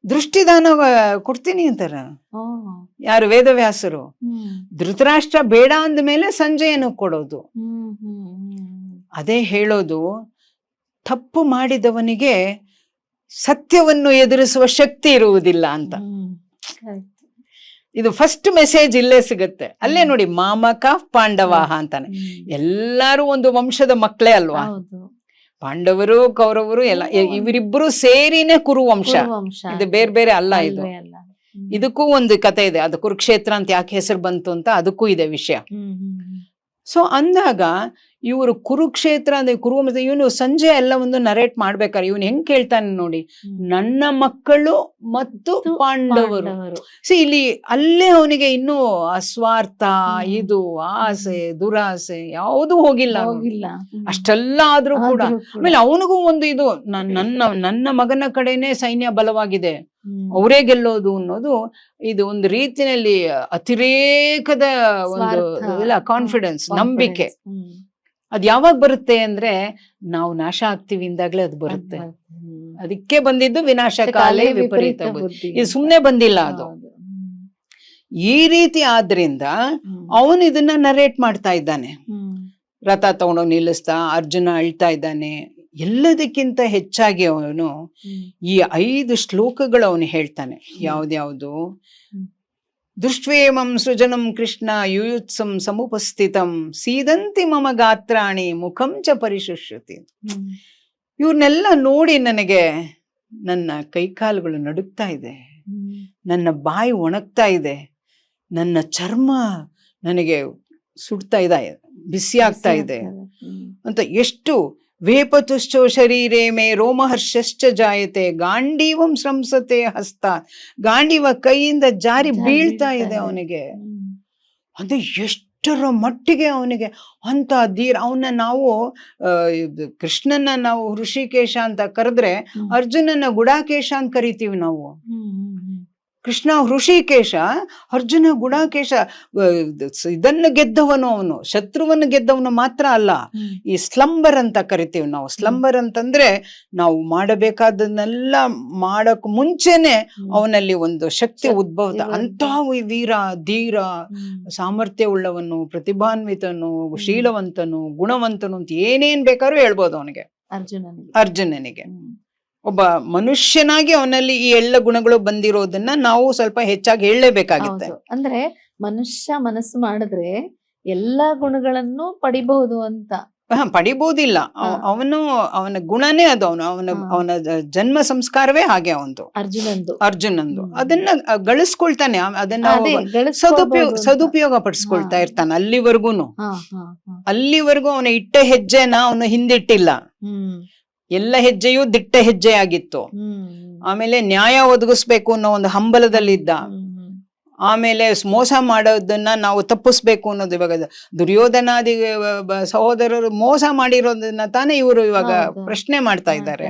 ದೃಷ್ಟಿದಾನ ಕೊಡ್ತೀನಿ ಅಂತಾರ. ಯಾರು? ವೇದವ್ಯಾಸರು. ಧೃತರಾಷ್ಟ್ರ ಬೇಡ ಅಂದ್ಮೇಲೆ ಸಂಜಯನು ಕೊಡೋದು. ಅದೇ ಹೇಳೋದು, ತಪ್ಪು ಮಾಡಿದವನಿಗೆ ಸತ್ಯವನ್ನು ಎದುರಿಸುವ ಶಕ್ತಿ ಇರುವುದಿಲ್ಲ ಅಂತ. ಇದು ಫಸ್ಟ್ ಮೆಸೇಜ್ ಇಲ್ಲೇ ಸಿಗುತ್ತೆ. ಅಲ್ಲೇ ನೋಡಿ, ಮಾಮಕ ಪಾಂಡವಾಹ ಅಂತಾನೆ. ಎಲ್ಲಾರು ಒಂದು ವಂಶದ ಮಕ್ಕಳೇ ಅಲ್ವಾ. ಪಾಂಡವರು ಕೌರವರು ಎಲ್ಲ ಇವರಿಬ್ಬರು ಸೇರಿನೇ ಕುರುವಂಶ. ಇದು ಬೇರೆ ಬೇರೆ ಅಲ್ಲ. ಇದು ಇದಕ್ಕೂ ಒಂದು ಕತೆ ಇದೆ. ಅದು ಕುರುಕ್ಷೇತ್ರ ಅಂತ ಯಾಕೆ ಹೆಸರು ಬಂತು ಅಂತ ಅದಕ್ಕೂ ಇದೆ ವಿಷಯ. ಸೊ ಅಂದಾಗ ಇವರು ಕುರುಕ್ಷೇತ್ರ ಅಂದ್ರೆ ಕುರುವಂಶ. ಇವನು ಸಂಜೆ ಎಲ್ಲ ಒಂದು ನರೇಟ್ ಮಾಡ್ಬೇಕಾರೆ ಇವನು ಹೆಂಗ್ ಕೇಳ್ತಾನೆ ನೋಡಿ, ನನ್ನ ಮಕ್ಕಳು ಮತ್ತು ಪಾಂಡವರು. ಸೊ ಇಲ್ಲಿ ಅಲ್ಲೇ ಅವನಿಗೆ ಇನ್ನೂ ಅಸ್ವಾರ್ಥ, ಇದು ಆಸೆ ದುರಾಸೆ ಯಾವುದೂ ಹೋಗಿಲ್ಲ. ಅಷ್ಟೆಲ್ಲ ಆದ್ರೂ ಕೂಡ ಆಮೇಲೆ ಅವನಿಗೂ ಒಂದು ಇದು, ನನ್ನ ಮಗನ ಕಡೆನೆ ಸೈನ್ಯ ಬಲವಾಗಿದೆ, ಅವರೇ ಗೆಲ್ಲೋದು ಅನ್ನೋದು ಇದು ಒಂದು ರೀತಿಯಲ್ಲಿ ಅತಿರೇಕದ ಒಂದು ಇಲ್ಲ ಕಾನ್ಫಿಡೆನ್ಸ್, ನಂಬಿಕೆ. ಅದ್ ಯಾವಾಗ ಬರುತ್ತೆ ಅಂದ್ರೆ ನಾವು ನಾಶ ಆಗ್ತೀವಿ ಇಂದಾಗ್ಲೇ ಅದು ಬರುತ್ತೆ. ಅದಕ್ಕೆ ಬಂದಿದ್ದು ವಿನಾಶ ಕಾಲೇ ವಿಪರೀತ ಬುದ್ಧಿ. ಇದು ಸುಮ್ನೆ ಬಂದಿಲ್ಲ ಅದು. ಈ ರೀತಿ ಆದ್ರಿಂದ ಅವನು ಇದನ್ನ ನರೇಟ್ ಮಾಡ್ತಾ ಇದ್ದಾನೆ. ರಥ ತಗೊಂಡೋಗಿ ನಿಲ್ಲಿಸ್ತಾ, ಅರ್ಜುನ ಅಳ್ತಾ ಇದ್ದಾನೆ. ಎಲ್ಲದಕ್ಕಿಂತ ಹೆಚ್ಚಾಗಿ ಅವನು ಈ 5 ಶ್ಲೋಕಗಳು ಅವನು ಹೇಳ್ತಾನೆ. ಯಾವ್ದ್ಯಾವ್ದು? ದೃಷ್ಟ್ವೇಮಂ ಸೃಜನಂ ಕೃಷ್ಣ ಯುಯುತ್ಸಂ ಸಮುಪಸ್ಥಿತಂ ಸೀದಂತಿ ಮಮ ಗಾತ್ರಾಣಿ ಮುಖಂ ಚ ಪರಿಶುಷ್ಯತಿ. ಇವ್ರನ್ನೆಲ್ಲ ನೋಡಿ ನನಗೆ ನನ್ನ ಕೈಕಾಲುಗಳು ನಡುಗ್ತಾ ಇದೆ, ನನ್ನ ಬಾಯಿ ಒಣಗ್ತಾ ಇದೆ, ನನ್ನ ಚರ್ಮ ನನಗೆ ಸುಡ್ತಾ ಇದೆ, ಬಿಸಿ ಆಗ್ತಾ ಇದೆ ಅಂತ. ಎಷ್ಟು ವೇಪತುಶ್ಚೋ ಶರೀರೇ ಮೇ ರೋಮಹರ್ಷಶ್ಚ ಜಾಯತೆ ಗಾಂಡೀವಂ ಸ್ರಂಸತೆ ಹಸ್ತ. ಗಾಂಡೀವ ಕೈಯಿಂದ ಜಾರಿ ಬೀಳ್ತಾ ಇದೆ ಅವನಿಗೆ. ಅದು ಎಷ್ಟರ ಮಟ್ಟಿಗೆ ಅವನಿಗೆ ಅಂತ ಅವನ್ನ ನಾವು ಕೃಷ್ಣನ ನಾವು ಹೃಷಿಕೇಶ ಅಂತ ಕರೆದ್ರೆ ಅರ್ಜುನನ ಗುಡಾಕೇಶ ಅಂತ ಕರಿತೀವಿ ನಾವು. ಕೃಷ್ಣ ಹೃಷಿಕೇಶ, ಅರ್ಜುನ ಗುಡಾಕೇಶ. ಇದನ್ನು ಗೆದ್ದವನು ಅವನು, ಶತ್ರುವನ್ನು ಗೆದ್ದವನು ಮಾತ್ರ ಅಲ್ಲ. ಈ ಸ್ಲಂಬರ್ ಅಂತ ಕರಿತೀವಿ ನಾವು. ಸ್ಲಂಬರ್ ಅಂತಂದ್ರೆ ನಾವು ಮಾಡಬೇಕಾದನ್ನೆಲ್ಲ ಮಾಡಕ್ ಮುಂಚೆನೆ ಅವನಲ್ಲಿ ಒಂದು ಶಕ್ತಿ ಉದ್ಭವದ ಅಂತ ವೀರ, ಧೀರ, ಸಾಮರ್ಥ್ಯ ಉಳ್ಳವನು, ಪ್ರತಿಭಾನ್ವಿತನು, ಶೀಲವಂತನು, ಗುಣವಂತನು ಅಂತ ಏನೇನ್ ಬೇಕಾದ್ರೂ ಹೇಳ್ಬೋದು ಅವನಿಗೆ, ಅರ್ಜುನನಿಗೆ. ಒಬ್ಬ ಮನುಷ್ಯನಾಗಿ ಅವನಲ್ಲಿ ಈ ಎಲ್ಲ ಗುಣಗಳು ಬಂದಿರೋದನ್ನ ನಾವು ಸ್ವಲ್ಪ ಹೆಚ್ಚಾಗಿ ಹೇಳಲೇಬೇಕಾಗುತ್ತೆ. ಅಂದ್ರೆ ಮನುಷ್ಯ ಮನಸ್ಸು ಮಾಡಿದ್ರೆ ಎಲ್ಲಾ ಗುಣಗಳನ್ನು ಪಡಿಬಹುದು ಅಂತ. ಪಡಿಬಹುದಿಲ್ಲ, ಅವನ ಗುಣನೇ ಅದು. ಅವನ ಜನ್ಮ ಸಂಸ್ಕಾರವೇ ಹಾಗೆ ಅವಂದು, ಅರ್ಜುನಂದು. ಅದನ್ನ ಗಳಿಸ್ಕೊಳ್ತಾನೆ, ಅದನ್ನ ಸದುಪಯೋಗ ಪಡಿಸ್ಕೊಳ್ತಾ ಇರ್ತಾನೆ. ಅಲ್ಲಿವರೆಗೂ ಅವನ ಇಟ್ಟ ಹೆಜ್ಜೆನ ಅವನು ಹಿಂದಿಟ್ಟಿಲ್ಲ. ಎಲ್ಲ ಹೆಜ್ಜೆಯೂ ದಿಟ್ಟ ಹೆಜ್ಜೆ ಆಗಿತ್ತು. ಆಮೇಲೆ ನ್ಯಾಯ ಒದಗಿಸ್ಬೇಕು ಅನ್ನೋ ಒಂದು ಹಂಬಲದಲ್ಲಿದ್ದ. ಆಮೇಲೆ ಮೋಸ ಮಾಡೋದನ್ನ ನಾವು ತಪ್ಪಿಸ್ಬೇಕು ಅನ್ನೋದು. ಇವಾಗ ದುರ್ಯೋಧನಾದಿ ಸಹೋದರರು ಮೋಸ ಮಾಡಿರೋದನ್ನ ತಾನೇ ಇವರು ಇವಾಗ ಪ್ರಶ್ನೆ ಮಾಡ್ತಾ ಇದ್ದಾರೆ.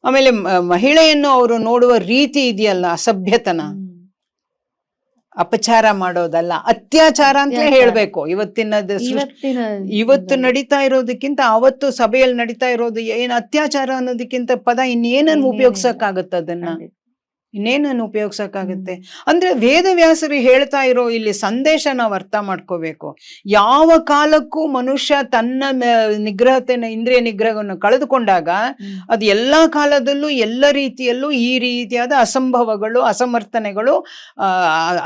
ಆಮೇಲೆ ಮಹಿಳೆಯನ್ನು ಅವರು ನೋಡುವ ರೀತಿ ಇದೆಯಲ್ಲ, ಅಸಭ್ಯತನ, ಅಪಚಾರ ಮಾಡೋದಲ್ಲ, ಅತ್ಯಾಚಾರ ಅಂತ ಹೇಳ್ಬೇಕು. ಇವತ್ತು ನಡೀತಾ ಇರೋದಕ್ಕಿಂತ ಅವತ್ತು ಸಭೆಯಲ್ಲಿ ನಡೀತಾ ಇರೋದು ಏನ್ ಅತ್ಯಾಚಾರ ಅನ್ನೋದಕ್ಕಿಂತ ಪದ ಇನ್ನೇನನ್ನು ಉಪಯೋಗಿಸಕ್ಕಾಗತ್ತೆ? ಇನ್ನೇನನ್ನು ಉಪಯೋಗಿಸಕ್ಕಾಗತ್ತೆ? ಅಂದ್ರೆ ವೇದವ್ಯಾಸರು ಹೇಳ್ತಾ ಇರೋ ಇಲ್ಲಿ ಸಂದೇಶ ನಾವು ಅರ್ಥ ಮಾಡ್ಕೋಬೇಕು. ಯಾವ ಕಾಲಕ್ಕೂ ಮನುಷ್ಯ ತನ್ನ ಇಂದ್ರಿಯ ನಿಗ್ರಹವನ್ನು ಕಳೆದುಕೊಂಡಾಗ ಅದು ಎಲ್ಲಾ ಕಾಲದಲ್ಲೂ ಎಲ್ಲ ರೀತಿಯಲ್ಲೂ ಈ ರೀತಿಯಾದ ಅಸಂಭವಗಳು, ಅಸಮರ್ಥನೆಗಳು,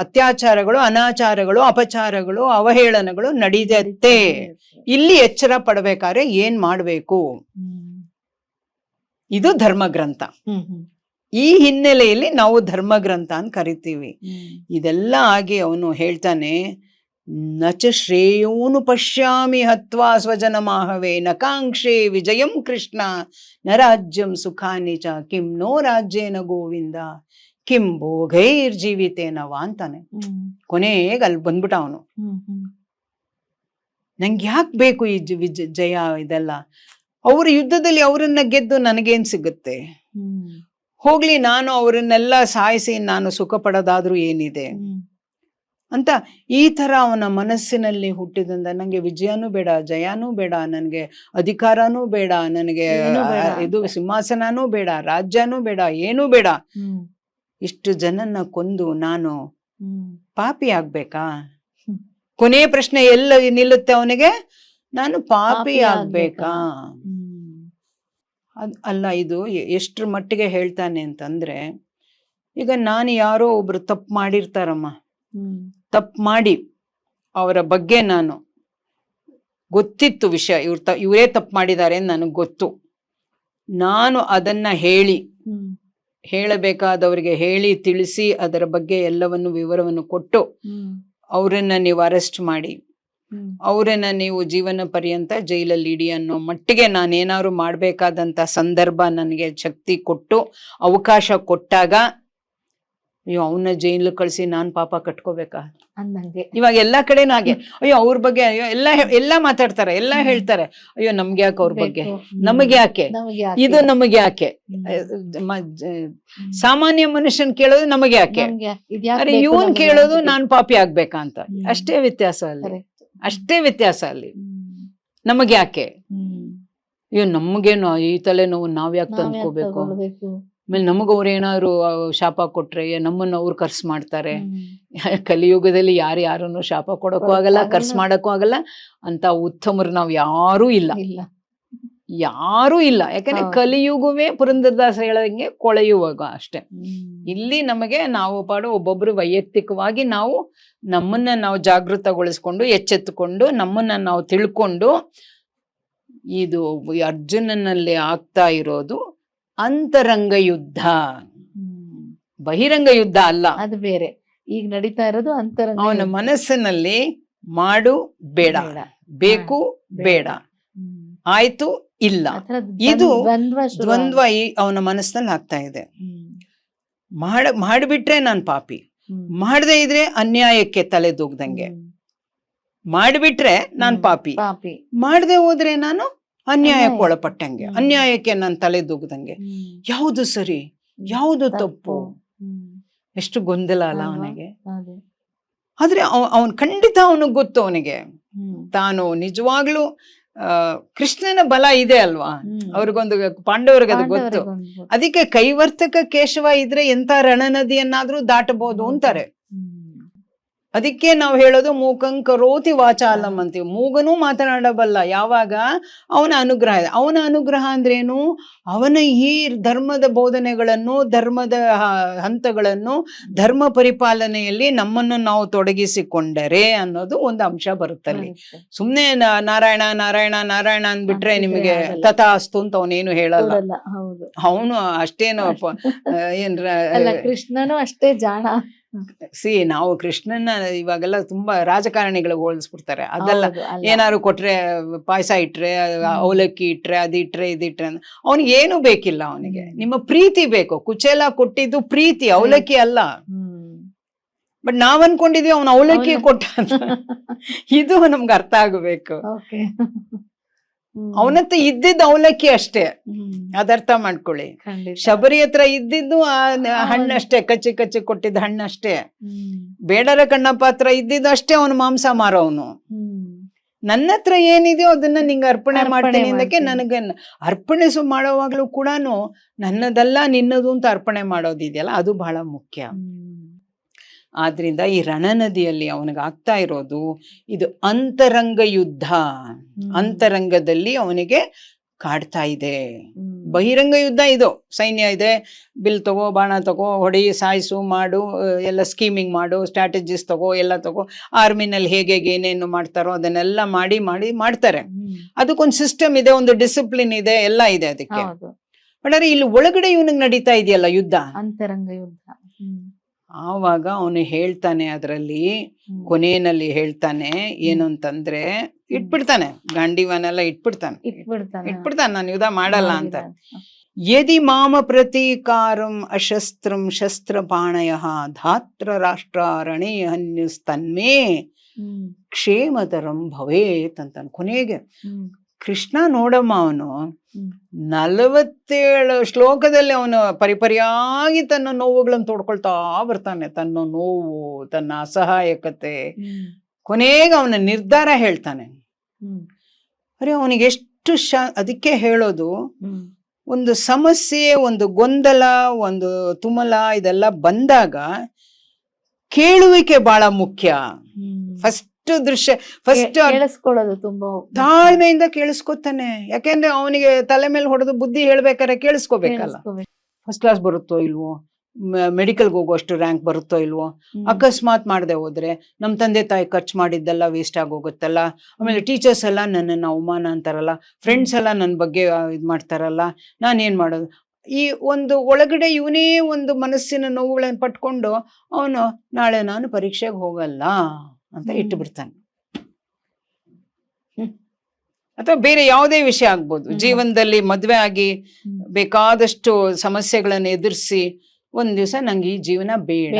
ಅತ್ಯಾಚಾರಗಳು, ಅನಾಚಾರಗಳು, ಅಪಚಾರಗಳು, ಅವಹೇಳನಗಳು ನಡೀದತ್ತೆ. ಇಲ್ಲಿ ಎಚ್ಚರ ಪಡ್ಬೇಕಾದ್ರೆ ಏನ್ ಮಾಡ್ಬೇಕು? ಇದು ಧರ್ಮಗ್ರಂಥ. ಈ ಹಿನ್ನೆಲೆಯಲ್ಲಿ ನಾವು ಧರ್ಮಗ್ರಂಥ ಅಂತ ಕರಿತೀವಿ. ಇದೆಲ್ಲ ಆಗಿ ಅವನು ಹೇಳ್ತಾನೆ, ನಚ ಶ್ರೇಯೋನು ಪಶ್ಯಾಮಿ ಹತ್ವಾ ಸ್ವಜನ ಮಾಹವೇ ನ ಕಾಂಕ್ಷೆ ವಿಜಯಂ ಕೃಷ್ಣ ನ ರಾಜ್ಯಂ ಸುಖಾನಿ ಚ ಕಿಂ ನೋ ರಾಜ್ಯೇನ ಗೋವಿಂದ ಕಿಂ ಭೋಗೈರ್ ಜೀವಿತೇನವಾ ಅಂತಾನೆ. ಕೊನೆಗೆ ಅಲ್ಲಿ ಬಂದ್ಬಿಟ್ಟ ಅವನು. ನಂಗೆ ಯಾಕೆ ಬೇಕು ಈ ಜಯ? ಇದೆಲ್ಲ ಅವ್ರ ಯುದ್ಧದಲ್ಲಿ ಅವರನ್ನ ಗೆದ್ದು ನನಗೇನ್ ಸಿಗುತ್ತೆ? ಹೋಗ್ಲಿ, ನಾನು ಅವರನ್ನೆಲ್ಲ ಸಾಯಿಸಿ ನಾನು ಸುಖ ಪಡೋದಾದ್ರೂ ಏನಿದೆ ಅಂತ ಈ ತರ ಅವನ ಮನಸ್ಸಿನಲ್ಲಿ ಹುಟ್ಟಿದಂದ. ನಂಗೆ ವಿಜಯನೂ ಬೇಡ, ಜಯನೂ ಬೇಡ, ನನ್ಗೆ ಅಧಿಕಾರನೂ ಬೇಡ, ನನಗೆ ಇದು ಸಿಂಹಾಸನನೂ ಬೇಡ, ರಾಜ್ಯನೂ ಬೇಡ, ಏನೂ ಬೇಡ. ಇಷ್ಟು ಜನನ್ನ ಕೊಂದು ನಾನು ಪಾಪಿ ಆಗ್ಬೇಕಾ? ಕೊನೆಯ ಪ್ರಶ್ನೆ ಎಲ್ಲ ನಿಲ್ಲುತ್ತೆ ಅವನಿಗೆ, ನಾನು ಪಾಪಿ ಆಗ್ಬೇಕಾ? ಅಲ್ಲ, ಇದು ಎಷ್ಟ್ರ ಮಟ್ಟಿಗೆ ಹೇಳ್ತಾನೆ ಅಂತಂದ್ರೆ, ಈಗ ನಾನು ಯಾರೋ ಒಬ್ರು ತಪ್ಪು ಮಾಡಿರ್ತಾರಮ್ಮ, ತಪ್ಪು ಮಾಡಿ ಅವರ ಬಗ್ಗೆ ನಾನು ಗೊತ್ತಿತ್ತು ವಿಷಯ, ಇವರೇ ತಪ್ಪು ಮಾಡಿದ್ದಾರೆ ಅಂತ ನನಗೆ ಗೊತ್ತು. ನಾನು ಅದನ್ನ ಹೇಳಬೇಕಾದವರಿಗೆ ಹೇಳಿ ತಿಳಿಸಿ ಅದರ ಬಗ್ಗೆ ಎಲ್ಲವನ್ನು ವಿವರವನ್ನು ಕೊಟ್ಟು ಅವರನ್ನ ನೀವು ಅರೆಸ್ಟ್ ಮಾಡಿ ಅವರನ್ನ ನೀವು ಜೀವನ ಪರ್ಯಂತ ಜೈಲಲ್ಲಿ ಇಡಿ ಅನ್ನೋ ಮಟ್ಟಿಗೆ ನಾನೇನಾದ್ರು ಮಾಡ್ಬೇಕಾದಂತ ಸಂದರ್ಭ ನನಗೆ ಶಕ್ತಿ ಕೊಟ್ಟು ಅವಕಾಶ ಕೊಟ್ಟಾಗ ಅಯ್ಯೋ ಅವನ್ನ ಜೈಲು ಕಳಿಸಿ ನಾನ್ ಪಾಪ ಕಟ್ಕೋಬೇಕಾ ಅಂದಂಗೆ. ಇವಾಗ ಎಲ್ಲಾ ಕಡೆನೂ ಹಾಗೆ, ಅಯ್ಯೋ ಅವ್ರ ಬಗ್ಗೆ ಅಯ್ಯೋ ಎಲ್ಲಾ ಮಾತಾಡ್ತಾರೆ, ಎಲ್ಲಾ ಹೇಳ್ತಾರೆ, ಅಯ್ಯೋ ನಮ್ಗೆ ಯಾಕೆ ಅವ್ರ ಬಗ್ಗೆ, ನಮಗೆ ಯಾಕೆ ಇದು, ನಮಗೆ ಯಾಕೆ? ಸಾಮಾನ್ಯ ಮನುಷ್ಯನ್ ಕೇಳೋದು ನಮಗೆ ಯಾಕೆ, ಅರೆ ಇವನ್ ಕೇಳೋದು ನಾನ್ ಪಾಪಿ ಆಗ್ಬೇಕಾ ಅಂತ. ಅಷ್ಟೇ ವ್ಯತ್ಯಾಸ ಅಲ್ಲಿ, ಅಷ್ಟೇ ವ್ಯತ್ಯಾಸ ಅಲ್ಲಿ. ನಮಗೆ ಯಾಕೆ? ಅಯ್ಯೋ ನಮ್ಗೇನು ಈ ತಲೆನೋವು ನಾವ್ ಯಾಕೆ ತಂದ್ಕೋಬೇಕು? ಆಮೇಲೆ ನಮಗ ಅವ್ರೇನಾದ್ರು ಶಾಪ ಕೊಟ್ರೆ ನಮ್ಮನ್ನ ಅವ್ರು ಕರ್ಸ್ ಮಾಡ್ತಾರೆ. ಕಲಿಯುಗದಲ್ಲಿ ಯಾರನ್ನು ಶಾಪ ಕೊಡಕ್ಕೂ ಆಗಲ್ಲ, ಕರ್ಸ್ ಮಾಡಕ್ಕೂ ಆಗಲ್ಲ. ಅಂತ ಉತ್ತಮರು ನಾವ್ ಯಾರೂ ಇಲ್ಲ, ಯಾರೂ ಇಲ್ಲ. ಯಾಕಂದ್ರೆ ಕಲಿಯುಗವೇ ಪುರಂದರದಾಸ ಹೇಳಂಗೆ ಕೊಳೆಯುವಾಗ ಅಷ್ಟೇ. ಇಲ್ಲಿ ನಮಗೆ ನಾವು ಪಾಡು ಒಬ್ಬೊಬ್ರು ವೈಯಕ್ತಿಕವಾಗಿ ನಾವು ನಮ್ಮನ್ನ ನಾವು ಜಾಗೃತಗೊಳಿಸ್ಕೊಂಡು ಎಚ್ಚೆತ್ತುಕೊಂಡು ನಮ್ಮನ್ನ ನಾವು ತಿಳ್ಕೊಂಡು, ಇದು ಅರ್ಜುನನಲ್ಲಿ ಆಗ್ತಾ ಇರೋದು ಅಂತರಂಗ ಯುದ್ಧ, ಬಹಿರಂಗ ಯುದ್ಧ ಅಲ್ಲ, ಅದು ಬೇರೆ. ಈಗ ನಡೀತಾ ಇರೋದು ಅಂತರಂಗ. ಅವನ ಮನಸ್ಸಿನಲ್ಲಿ ಮಾಡು ಬೇಡ, ಬೇಕು ಬೇಡ, ಆಯ್ತು ಇಲ್ಲ, ಇದು ದ್ವಂದ್ವ ಅವನ ಮನಸ್ಸಿನಲ್ಲಿ ಆಗ್ತಾ ಇದೆ. ಮಾಡಿಬಿಟ್ರೆ ನಾನ್ ಪಾಪಿ, ಮಾಡದೇ ಇದ್ರೆ ಅನ್ಯಾಯಕ್ಕೆ ತಲೆದೂಗ್ದಂಗೆ, ಮಾಡಿಬಿಟ್ರೆ ನಾನ್ ಪಾಪಿ, ಮಾಡದೆ ಹೋದ್ರೆ ನಾನು ಅನ್ಯಾಯಕ್ಕೆ ಒಳಪಟ್ಟಂಗೆ, ಅನ್ಯಾಯಕ್ಕೆ ನಾನು ತಲೆದೂಗ್ದಂಗೆ. ಯಾವುದು ಸರಿ, ಯಾವುದು ತಪ್ಪು, ಎಷ್ಟು ಗೊಂದಲ ಅಲ್ಲ ಅವನಿಗೆ. ಆದ್ರೆ ಅವನ್ ಖಂಡಿತ ಅವನಿಗೆ ಗೊತ್ತು, ಅವನಿಗೆ ತಾನು ನಿಜವಾಗ್ಲೂ ಕೃಷ್ಣನ ಬಲ ಇದೆ ಅಲ್ವಾ, ಅವ್ರಿಗೊಂದು ಪಾಂಡವರಿಗೆ ಅದು ಗೊತ್ತು. ಅದಕ್ಕೆ ಕೈವರ್ತಕ ಕೇಶವ ಇದ್ರೆ ಎಂತ ರಣನದಿಯನ್ನಾದ್ರೂ ದಾಟಬಹುದು ಅಂತಾರೆ. ಅದಕ್ಕೆ ನಾವು ಹೇಳೋದು ಮೂಕಂ ಕರೋತಿ ವಾಚಾಲಂ ಅಂತೀವಿ. ಮೂಗನೂ ಮಾತನಾಡಬಲ್ಲ ಯಾವಾಗ ಅವನ ಅನುಗ್ರಹ ಇದೆ. ಅವನ ಅನುಗ್ರಹ ಅಂದ್ರೇನು, ಅವನ ಈ ಧರ್ಮದ ಬೋಧನೆಗಳನ್ನು, ಧರ್ಮದ ಹಂತಗಳನ್ನು, ಧರ್ಮ ಪರಿಪಾಲನೆಯಲ್ಲಿ ನಮ್ಮನ್ನು ನಾವು ತೊಡಗಿಸಿಕೊಂಡರೆ ಅನ್ನೋದು ಒಂದು ಅಂಶ ಬರುತ್ತಲ್ಲಿ. ಸುಮ್ನೆ ನಾರಾಯಣ ನಾರಾಯಣ ನಾರಾಯಣ ಅಂದ್ಬಿಟ್ರೆ ನಿಮಗೆ ತಥಾಸ್ತು ಅಂತ ಅವನೇನು ಹೇಳಲ್ಲ. ಅವನು ಅಷ್ಟೇನು ಏನ್ರ ಕೃಷ್ಣನು ಅಷ್ಟೇ ಜಾಣ. ನಾವು ಕೃಷ್ಣನ ಇವಾಗೆಲ್ಲ ತುಂಬಾ ರಾಜಕಾರಣಿಗಳಿಗೆ ಹೋಲಿಸ್ಬಿಡ್ತಾರೆ. ಅದೆಲ್ಲ ಏನಾದ್ರು ಕೊಟ್ರೆ, ಪಾಯಸ ಇಟ್ರೆ, ಅವಲಕ್ಕಿ ಇಟ್ರೆ, ಅದಿಟ್ರೆ ಇದಿಟ್ರೆ, ಅವನಿಗೆ ಏನು ಬೇಕಿಲ್ಲ. ಅವನಿಗೆ ನಿಮ್ಮ ಪ್ರೀತಿ ಬೇಕು. ಕುಚೇಲ ಕೊಟ್ಟಿದ್ದು ಪ್ರೀತಿ, ಅವಲಕ್ಕಿ ಅಲ್ಲ. ಬಟ್ ನಾವ್ ಅನ್ಕೊಂಡಿದೀವಿ ಅವನು ಅವಲಕ್ಕಿ ಕೊಟ್ಟ. ಇದು ನಮ್ಗೆ ಅರ್ಥ ಆಗಬೇಕು. ಅವನತ್ರ ಇದ್ದಿದ್ದು ಅವಲಕ್ಕಿ ಅಷ್ಟೇ, ಅದರ್ಥ ಮಾಡ್ಕೊಳ್ಳಿ. ಶಬರಿ ಹತ್ರ ಇದ್ದಿದ್ದು ಹಣ್ಣಷ್ಟೇ, ಕಚ್ಚಿ ಕಚ್ಚಿ ಕೊಟ್ಟಿದ್ದ ಹಣ್ಣಷ್ಟೇ. ಬೇಡರ ಕಣ್ಣಪ್ಪ ಹತ್ರ ಇದ್ದಿದ್ದು ಅಷ್ಟೇ ಅವನು ಮಾಂಸ ಮಾರೋವನು. ನನ್ನ ಹತ್ರ ಏನಿದೆಯೋ ಅದನ್ನ ನಿಂಗೆ ಅರ್ಪಣೆ ಮಾಡ್ತೀನಿ ಅಂದಕ್ಕೆ, ನನಗೆ ಅರ್ಪಣೆ ಮಾಡೋವಾಗ್ಲೂ ಕೂಡ ನನ್ನದಲ್ಲ ನಿನ್ನದು ಅಂತ ಅರ್ಪಣೆ ಮಾಡೋದಿದೆಯಲ್ಲ, ಅದು ಬಹಳ ಮುಖ್ಯ. ಆದ್ರಿಂದ ಈ ರಣನದಿಯಲ್ಲಿ ಅವನಿಗೆ ಆಗ್ತಾ ಇರೋದು ಇದು ಅಂತರಂಗ ಯುದ್ಧ. ಅಂತರಂಗದಲ್ಲಿ ಅವನಿಗೆ ಕಾಡ್ತಾ ಇದೆ. ಬಹಿರಂಗ ಯುದ್ಧ ಇದು, ಸೈನ್ಯ ಇದೆ, ಬಿಲ್ ತಗೋ, ಬಾಣ ತಗೋ, ಹೊಡಿ, ಸಾಯಿಸು, ಮಾಡು, ಎಲ್ಲ ಸ್ಕೀಮಿಂಗ್ ಮಾಡು, ಸ್ಟ್ರಾಟಜಿಸ್ ತಗೋ, ಎಲ್ಲ ತಗೋ. ಆರ್ಮಿನಲ್ಲಿ ಹೇಗೆ ಏನೇನು ಮಾಡ್ತಾರೋ ಅದನ್ನೆಲ್ಲ ಮಾಡ್ತಾರೆ. ಅದಕ್ಕೊಂದು ಸಿಸ್ಟಮ್ ಇದೆ, ಒಂದು ಡಿಸಿಪ್ಲಿನ್ ಇದೆ, ಎಲ್ಲ ಇದೆ ಅದಕ್ಕೆ. ಬಟ್ ಆದ್ರೆ ಇಲ್ಲಿ ಒಳಗಡೆ ಇವನಿಗೆ ನಡೀತಾ ಇದೆಯಲ್ಲ ಯುದ್ಧ, ಅಂತರಂಗ ಯುದ್ಧ. ಆವಾಗ ಅವನು ಹೇಳ್ತಾನೆ, ಅದರಲ್ಲಿ ಕೊನೆಯಲ್ಲಿ ಹೇಳ್ತಾನೆ ಏನು ಅಂತಂದ್ರೆ, ಇಟ್ಬಿಡ್ತಾನೆ ಗಾಂಡೀವನೆಲ್ಲ ಇಟ್ಬಿಡ್ತಾನೆ ನಾನು ಯುದ್ಧ ಮಾಡಲ್ಲ ಅಂತ. ಯದಿ ಮಾಮ ಪ್ರತೀಕಾರಂ ಅಶಸ್ತ್ರಂ ಶಸ್ತ್ರಪಾಣಯ ಧಾತ್ರ ರಾಷ್ಟ್ರ ರಣೇ ಹನ್ಯುಸ್ತನ್ಮೇ ಕ್ಷೇಮತರಂ ಭವೇತ್ ಅಂತ. ಕೊನೆಗೆ ಕೃಷ್ಣ ನೋಡಮ್ಮ, ಅವನು 47 ಶ್ಲೋಕದಲ್ಲಿ ಅವನು ಪರಿಪರಿಯಾಗಿ ತನ್ನ ನೋವುಗಳನ್ನು ತೋಡ್ಕೊಳ್ತಾ ಬರ್ತಾನೆ. ತನ್ನ ನೋವು, ತನ್ನ ಅಸಹಾಯಕತೆ, ಕೊನೆಗೆ ಅವನ ನಿರ್ಧಾರ ಹೇಳ್ತಾನೆ. ಅರೆ ಅವನಿಗೆ ಎಷ್ಟು ಅದಕ್ಕೆ ಹೇಳೋದು, ಒಂದು ಸಮಸ್ಯೆ, ಒಂದು ಗೊಂದಲ, ಒಂದು ತುಮಲ ಇದೆಲ್ಲ ಬಂದಾಗ ಕೇಳುವಿಕೆ ಬಹಳ ಮುಖ್ಯ. ಫಸ್ಟ್ ಕೇಳಿಸ್ಕೊಳ್ಳೋದು ತುಂಬಾ ತಾಳ್ಮೆಯಿಂದ ಕೇಳಿಸ್ಕೊತಾನೆ. ಯಾಕೆಂದ್ರೆ ಅವನಿಗೆ ತಲೆ ಮೇಲೆ ಹೊಡೆದು ಬುದ್ಧಿ ಹೇಳ್ಬೇಕಾರೆ ಕೇಳಿಸ್ಕೋಬೇಕಲ್ಲ. ಫಸ್ಟ್ ಕ್ಲಾಸ್ ಬರುತ್ತೋ ಇಲ್ವೋ, ಮೆಡಿಕಲ್ಗೆ ಹೋಗುವಷ್ಟು ರ್ಯಾಂಕ್ ಬರುತ್ತೋ ಇಲ್ವೋ, ಅಕಸ್ಮಾತ್ ಮಾಡದೆ ಹೋದ್ರೆ ನಮ್ಮ ತಂದೆ ತಾಯಿ ಖರ್ಚು ಮಾಡಿದ್ದೆಲ್ಲ ವೇಸ್ಟ್ ಆಗೋಗುತ್ತಲ್ಲ. ಆಮೇಲೆ ಟೀಚರ್ಸ್ ಎಲ್ಲ ನನ್ನನ್ನು ಅವಮಾನ ಅಂತಾರಲ್ಲ, ಫ್ರೆಂಡ್ಸ್ ಎಲ್ಲ ನನ್ನ ಬಗ್ಗೆ ಇದು ಮಾಡ್ತಾರಲ್ಲ, ನಾನೇನ್ ಮಾಡೋದು? ಈ ಒಂದು ಒಳಗಡೆ ಇವನೇ ಒಂದು ಮನಸ್ಸಿನ ನೋವುಗಳನ್ನು ಪಟ್ಕೊಂಡು ಅವನು ನಾಳೆ ನಾನು ಪರೀಕ್ಷೆಗೆ ಹೋಗಲ್ಲ ಅಂತ ಇಟ್ಟು ಬಿಡ್ತಾನೆ. ಅಥವಾ ಬೇರೆ ಯಾವುದೇ ವಿಷಯ ಆಗ್ಬೋದು, ಜೀವನದಲ್ಲಿ ಮದ್ವೆ ಆಗಿ ಬೇಕಾದಷ್ಟು ಸಮಸ್ಯೆಗಳನ್ನು ಎದುರಿಸಿ ಒಂದ್ ದಿವಸ ನಂಗೆ ಈ ಜೀವನ ಬೇಡ,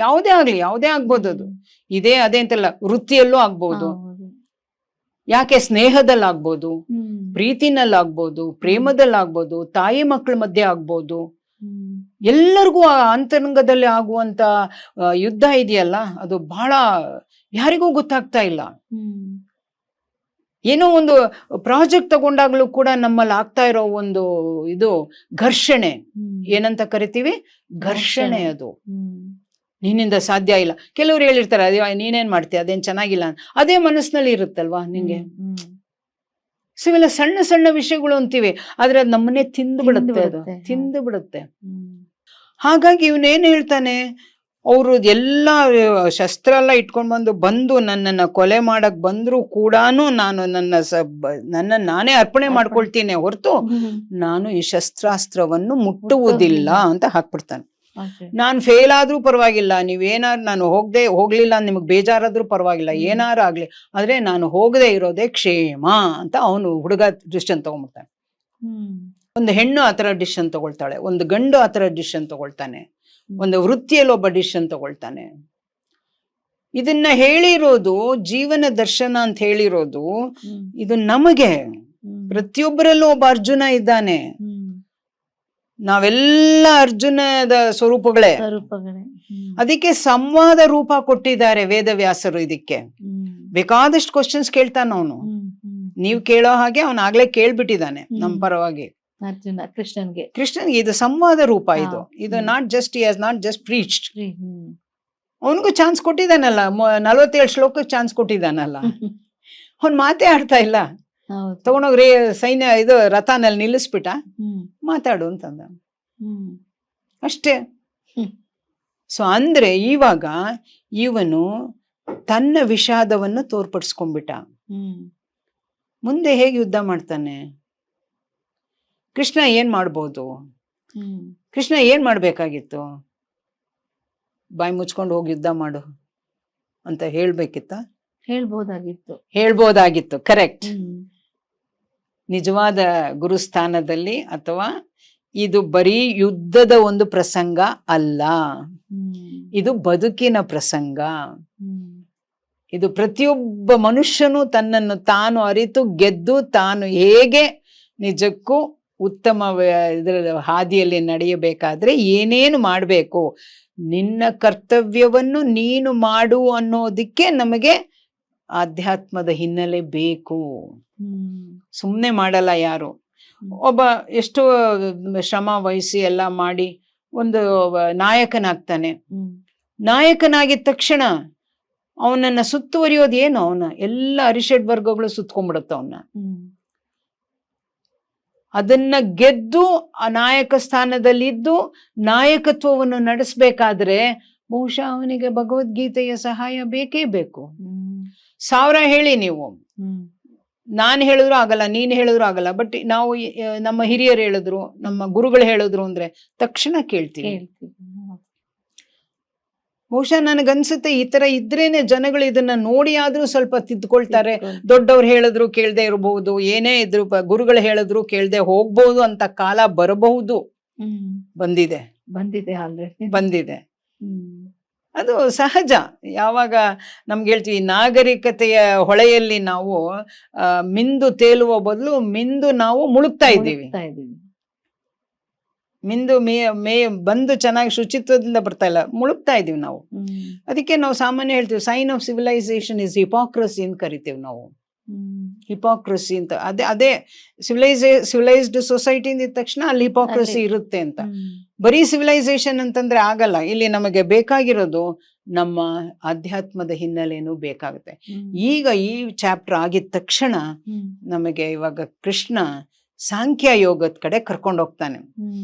ಯಾವುದೇ ಆಗ್ಬೋದು. ಅದು ಇದೇ ಅದೇ ಅಂತಲ್ಲ, ವೃತ್ತಿಯಲ್ಲೂ ಆಗ್ಬೋದು, ಯಾಕೆ ಸ್ನೇಹದಲ್ಲಾಗ್ಬೋದು, ಪ್ರೀತಿನಲ್ಲಾಗ್ಬೋದು, ಪ್ರೇಮದಲ್ಲಾಗ್ಬೋದು, ತಾಯಿ ಮಕ್ಕಳ ಮಧ್ಯೆ ಆಗ್ಬೋದು. ಎಲ್ಲರಿಗೂ ಆ ಅಂತರಂಗದಲ್ಲಿ ಆಗುವಂತ ಯುದ್ಧ ಇದೆಯಲ್ಲ, ಅದು ಬಹಳ ಯಾರಿಗೂ ಗೊತ್ತಾಗ್ತಾ ಇಲ್ಲ. ಏನೋ ಒಂದು ಪ್ರಾಜೆಕ್ಟ್ ತಗೊಂಡಾಗ್ಲೂ ಕೂಡ ನಮ್ಮಲ್ಲಿ ಆಗ್ತಾ ಇರೋ ಒಂದು ಇದು ಘರ್ಷಣೆ, ಏನಂತ ಕರಿತೀವಿ, ಘರ್ಷಣೆ. ಅದು ನಿನ್ನಿಂದ ಸಾಧ್ಯ ಇಲ್ಲ. ಕೆಲವ್ರು ಹೇಳಿರ್ತಾರೆ, ಅದೇ ನೀನೇನ್ ಮಾಡ್ತೀಯ, ಅದೇನ್ ಚೆನ್ನಾಗಿಲ್ಲ, ಅದೇ ಮನಸ್ಸಿನಲ್ಲಿ ಇರುತ್ತಲ್ವಾ ನಿಂಗೆ. ಸೊ ಇವೆಲ್ಲ ಸಣ್ಣ ಸಣ್ಣ ವಿಷಯಗಳು ಅಂತೀವಿ, ಆದ್ರೆ ಅದು ನಮ್ಮನ್ನೇ ತಿಂದು ಬಿಡುತ್ತೆ, ಅದು ತಿಂದು ಬಿಡುತ್ತೆ. ಹಾಗಾಗಿ ಇವನೇನ್ ಹೇಳ್ತಾನೆ, ಅವರು ಎಲ್ಲ ಶಸ್ತ್ರ ಎಲ್ಲ ಇಟ್ಕೊಂಡ್ ಬಂದು ನನ್ನನ್ನ ಕೊಲೆ ಮಾಡಕ್ ಬಂದ್ರು ಕೂಡಾನು ನಾನು ನನ್ನ ನಾನೇ ಅರ್ಪಣೆ ಮಾಡ್ಕೊಳ್ತೀನಿ ಹೊರತು ನಾನು ಈ ಶಸ್ತ್ರಾಸ್ತ್ರವನ್ನು ಮುಟ್ಟುವುದಿಲ್ಲ ಅಂತ ಹಾಕ್ಬಿಡ್ತಾನೆ. ನಾನ್ ಫೇಲ್ ಆದ್ರೂ ಪರವಾಗಿಲ್ಲ, ನೀವೇನಾದ್ರು ನಾನು ಹೋಗ್ಲಿಲ್ಲ ನಿಮಗ್ ಬೇಜಾರಾದ್ರೂ ಪರವಾಗಿಲ್ಲ, ಏನಾರು ಆಗ್ಲಿ, ಆದ್ರೆ ನಾನು ಹೋಗದೆ ಇರೋದೇ ಕ್ಷೇಮ ಅಂತ ಅವನು ಹುಡುಗ ಡಿಸಿಷನ್ ತಗೊಂಡ್ಬಿಡ್ತಾನೆ. ಒಂದು ಹೆಣ್ಣು ಆತರ ಡಿಸಿಷನ್ ತಗೊಳ್ತಾಳೆ, ಒಂದು ಗಂಡು ಆತರ ಡಿಸಿಷನ್ ತಗೊಳ್ತಾನೆ, ಒಂದು ವೃತ್ತಿಯಲ್ಲಿ ಒಬ್ಬ ಡಿಸಿಷನ್ ತಗೊಳ್ತಾನೆ. ಇದನ್ನ ಹೇಳಿರೋದು ಜೀವನ ದರ್ಶನ ಅಂತ ಹೇಳಿರೋದು ಇದು ನಮಗೆ. ಪ್ರತಿಯೊಬ್ಬರಲ್ಲೂ ಒಬ್ಬ ಅರ್ಜುನ ಇದ್ದಾನೆ. ನಾವೆಲ್ಲ ಅರ್ಜುನದ ಸ್ವರೂಪಗಳೇ. ಅದಕ್ಕೆ ಸಂವಾದ ರೂಪ ಕೊಟ್ಟಿದ್ದಾರೆ ವೇದವ್ಯಾಸರು. ಇದಕ್ಕೆ ಬೇಕಾದಷ್ಟು ಕ್ವಶನ್ಸ್ ಕೇಳ್ತಾನ ಅವನು. ನೀವು ಕೇಳೋ ಹಾಗೆ ಅವನ್ ಆಗ್ಲೇ ಕೇಳ್ಬಿಟ್ಟಿದ್ದಾನೆ ನಮ್ಮ ಪರವಾಗಿ. ಅರ್ಜುನ ಕೃಷ್ಣನ್ಗೆ ಇದು ಸಂವಾದ ರೂಪ. ಇದು ನಾಟ್ ಜಸ್ಟ್ ಪ್ರೀಚ್ಡ್. ಅವನಿಗೂ ಚಾನ್ಸ್ ಕೊಟ್ಟಿದ್ದಾನಲ್ಲ, 47 ಶ್ಲೋಕಕ್ಕೆ ಚಾನ್ಸ್ ಕೊಟ್ಟಿದ್ದಾನಲ್ಲ. ಅವನ್ ಮಾತೇ ಆಡ್ತಾ ಇಲ್ಲ. ತಗೊಂಡೋಗ್ರಿ ಸೈನ್ಯ ಇದು ರಥನಲ್ಲಿ ನಿಲ್ಲಿಸ್ಬಿಟ್ಟ, ಮಾತಾಡು ಅಂತಂದ ಅಷ್ಟೇ. ಸೊ ಅಂದ್ರೆ ಇವಾಗ ಇವನು ತನ್ನ ವಿಷಾದವನ್ನು ತೋರ್ಪಡಿಸ್ಕೊಂಡ್ಬಿಟ್ಟ. ಮುಂದೆ ಹೇಗೆ ಯುದ್ಧ ಮಾಡ್ತಾನೆ? ಕೃಷ್ಣ ಏನ್ ಮಾಡ್ಬೋದು? ಕೃಷ್ಣ ಏನ್ ಮಾಡ್ಬೇಕಾಗಿತ್ತು? ಬಾಯಿ ಮುಚ್ಕೊಂಡು ಹೋಗಿ ಯುದ್ಧ ಮಾಡು ಅಂತ ಹೇಳ್ಬೇಕಿತ್ತ? ಹೇಳ್ಬೋದಾಗಿತ್ತು. ಕರೆಕ್ಟ್. ನಿಜವಾದ ಗುರುಸ್ಥಾನದಲ್ಲಿ ಅಥವಾ ಇದು ಬರೀ ಯುದ್ಧದ ಒಂದು ಪ್ರಸಂಗ ಅಲ್ಲ, ಇದು ಬದುಕಿನ ಪ್ರಸಂಗ. ಇದು ಪ್ರತಿಯೊಬ್ಬ ಮನುಷ್ಯನು ತನ್ನನ್ನು ತಾನು ಅರಿತು ಗೆದ್ದು ತಾನು ಹೇಗೆ ನಿಜಕ್ಕೂ ಉತ್ತಮ ಇದರ ಹಾದಿಯಲ್ಲಿ ನಡೆಯಬೇಕಾದ್ರೆ ಏನೇನು ಮಾಡಬೇಕು, ನಿನ್ನ ಕರ್ತವ್ಯವನ್ನು ನೀನು ಮಾಡು ಅನ್ನೋದಕ್ಕೆ ನಮಗೆ ಆಧ್ಯಾತ್ಮದ ಹಿನ್ನೆಲೆ ಬೇಕು. ಸುಮ್ಮನೆ ಮಾಡಲ್ಲ ಯಾರು. ಒಬ್ಬ ಎಷ್ಟು ಶ್ರಮ ವಹಿಸಿ ಎಲ್ಲ ಮಾಡಿ ಒಂದು ನಾಯಕನಾಗ್ತಾನೆ. ನಾಯಕನಾಗಿದ ತಕ್ಷಣ ಅವನನ್ನ ಸುತ್ತುವರಿಯೋದು ಏನು? ಅವನ ಎಲ್ಲ ಅರಿಷಡ್ ವರ್ಗಗಳು ಸುತ್ಕೊಂಡ್ಬಿಡುತ್ತ ಅವನ್ನ. ಅದನ್ನ ಗೆದ್ದು ಆ ನಾಯಕ ಸ್ಥಾನದಲ್ಲಿದ್ದು ನಾಯಕತ್ವವನ್ನು ನಡೆಸಬೇಕಾದ್ರೆ ಬಹುಶಃ ಅವನಿಗೆ ಭಗವದ್ಗೀತೆಯ ಸಹಾಯ ಬೇಕೇ ಬೇಕು. 1000 ಹೇಳಿ ನೀವು, ನಾನು ಹೇಳಿದ್ರು ಆಗಲ್ಲ, ನೀನ್ ಹೇಳಿದ್ರು ಆಗಲ್ಲ, ಬಟ್ ನಾವು ನಮ್ಮ ಹಿರಿಯರು ಹೇಳಿದ್ರು, ನಮ್ಮ ಗುರುಗಳು ಹೇಳಿದ್ರು ಅಂದ್ರೆ ತಕ್ಷಣ ಕೇಳ್ತೀವಿ. ಬಹುಶಃ ನನಗನ್ಸುತ್ತೆ ಈ ತರ ಇದ್ರೇನೆ ಜನಗಳು ಇದನ್ನ ನೋಡಿ ಆದ್ರೂ ಸ್ವಲ್ಪ ತಿದ್ಕೊಳ್ತಾರೆ. ದೊಡ್ಡವ್ರು ಹೇಳಿದ್ರು ಕೇಳ್ದೆ ಇರಬಹುದು, ಏನೇ ಇದ್ರು ಗುರುಗಳು ಹೇಳಿದ್ರು ಕೇಳ್ದೆ ಹೋಗ್ಬಹುದು ಅಂತ ಕಾಲ ಬರಬಹುದು. ಬಂದಿದೆ. ಅದು ಸಹಜ. ಯಾವಾಗ ನಮ್ಗೆ ಹೇಳ್ತೀವಿ ನಾಗರಿಕತೆಯ ಹೊಳೆಯಲ್ಲಿ ನಾವು ಮಿಂದು ತೇಲುವ ಬದಲು ಮಿಂದು ನಾವು ಮುಳುಗ್ತಾ ಇದ್ದೀವಿ. ಮಿಂದು ಬಂದು ಚೆನ್ನಾಗಿ ಶುಚಿತ್ವದಿಂದ ಬರ್ತಾ ಇಲ್ಲ, ಮುಳುಗ್ತಾ ಇದೀವಿ ನಾವು. ಅದಕ್ಕೆ ನಾವು ಸಾಮಾನ್ಯ ಹೇಳ್ತೀವಿ sign of civilization is hypocrisy ಅಂತ ಕರಿತೀವಿ ನಾವು. ಹಿಪಾಕ್ರಸಿ ಅಂತ ಅದೇ ಸಿವಿಲೈಸ್ಡ್ ಸೊಸೈಟಿ ಅಂದಿದ ತಕ್ಷಣ ಅಲ್ಲಿ ಹಿಪಾಕ್ರಸಿ ಇರುತ್ತೆ ಅಂತ. ಬರೀ ಸಿವಿಲೈಸೇಷನ್ ಅಂತಂದ್ರೆ ಆಗಲ್ಲ. ಇಲ್ಲಿ ನಮಗೆ ಬೇಕಾಗಿರೋದು ನಮ್ಮ ಆಧ್ಯಾತ್ಮದ ಹಿನ್ನೆಲೆನೂ ಬೇಕಾಗುತ್ತೆ. ಈಗ ಈ ಚಾಪ್ಟರ್ ಆಗಿದ ತಕ್ಷಣ ನಮಗೆ ಇವಾಗ ಕೃಷ್ಣ ಸಾಂಖ್ಯ ಯೋಗದ ಕಡೆ ಕರ್ಕೊಂಡು ಹೋಗ್ತಾನೆ.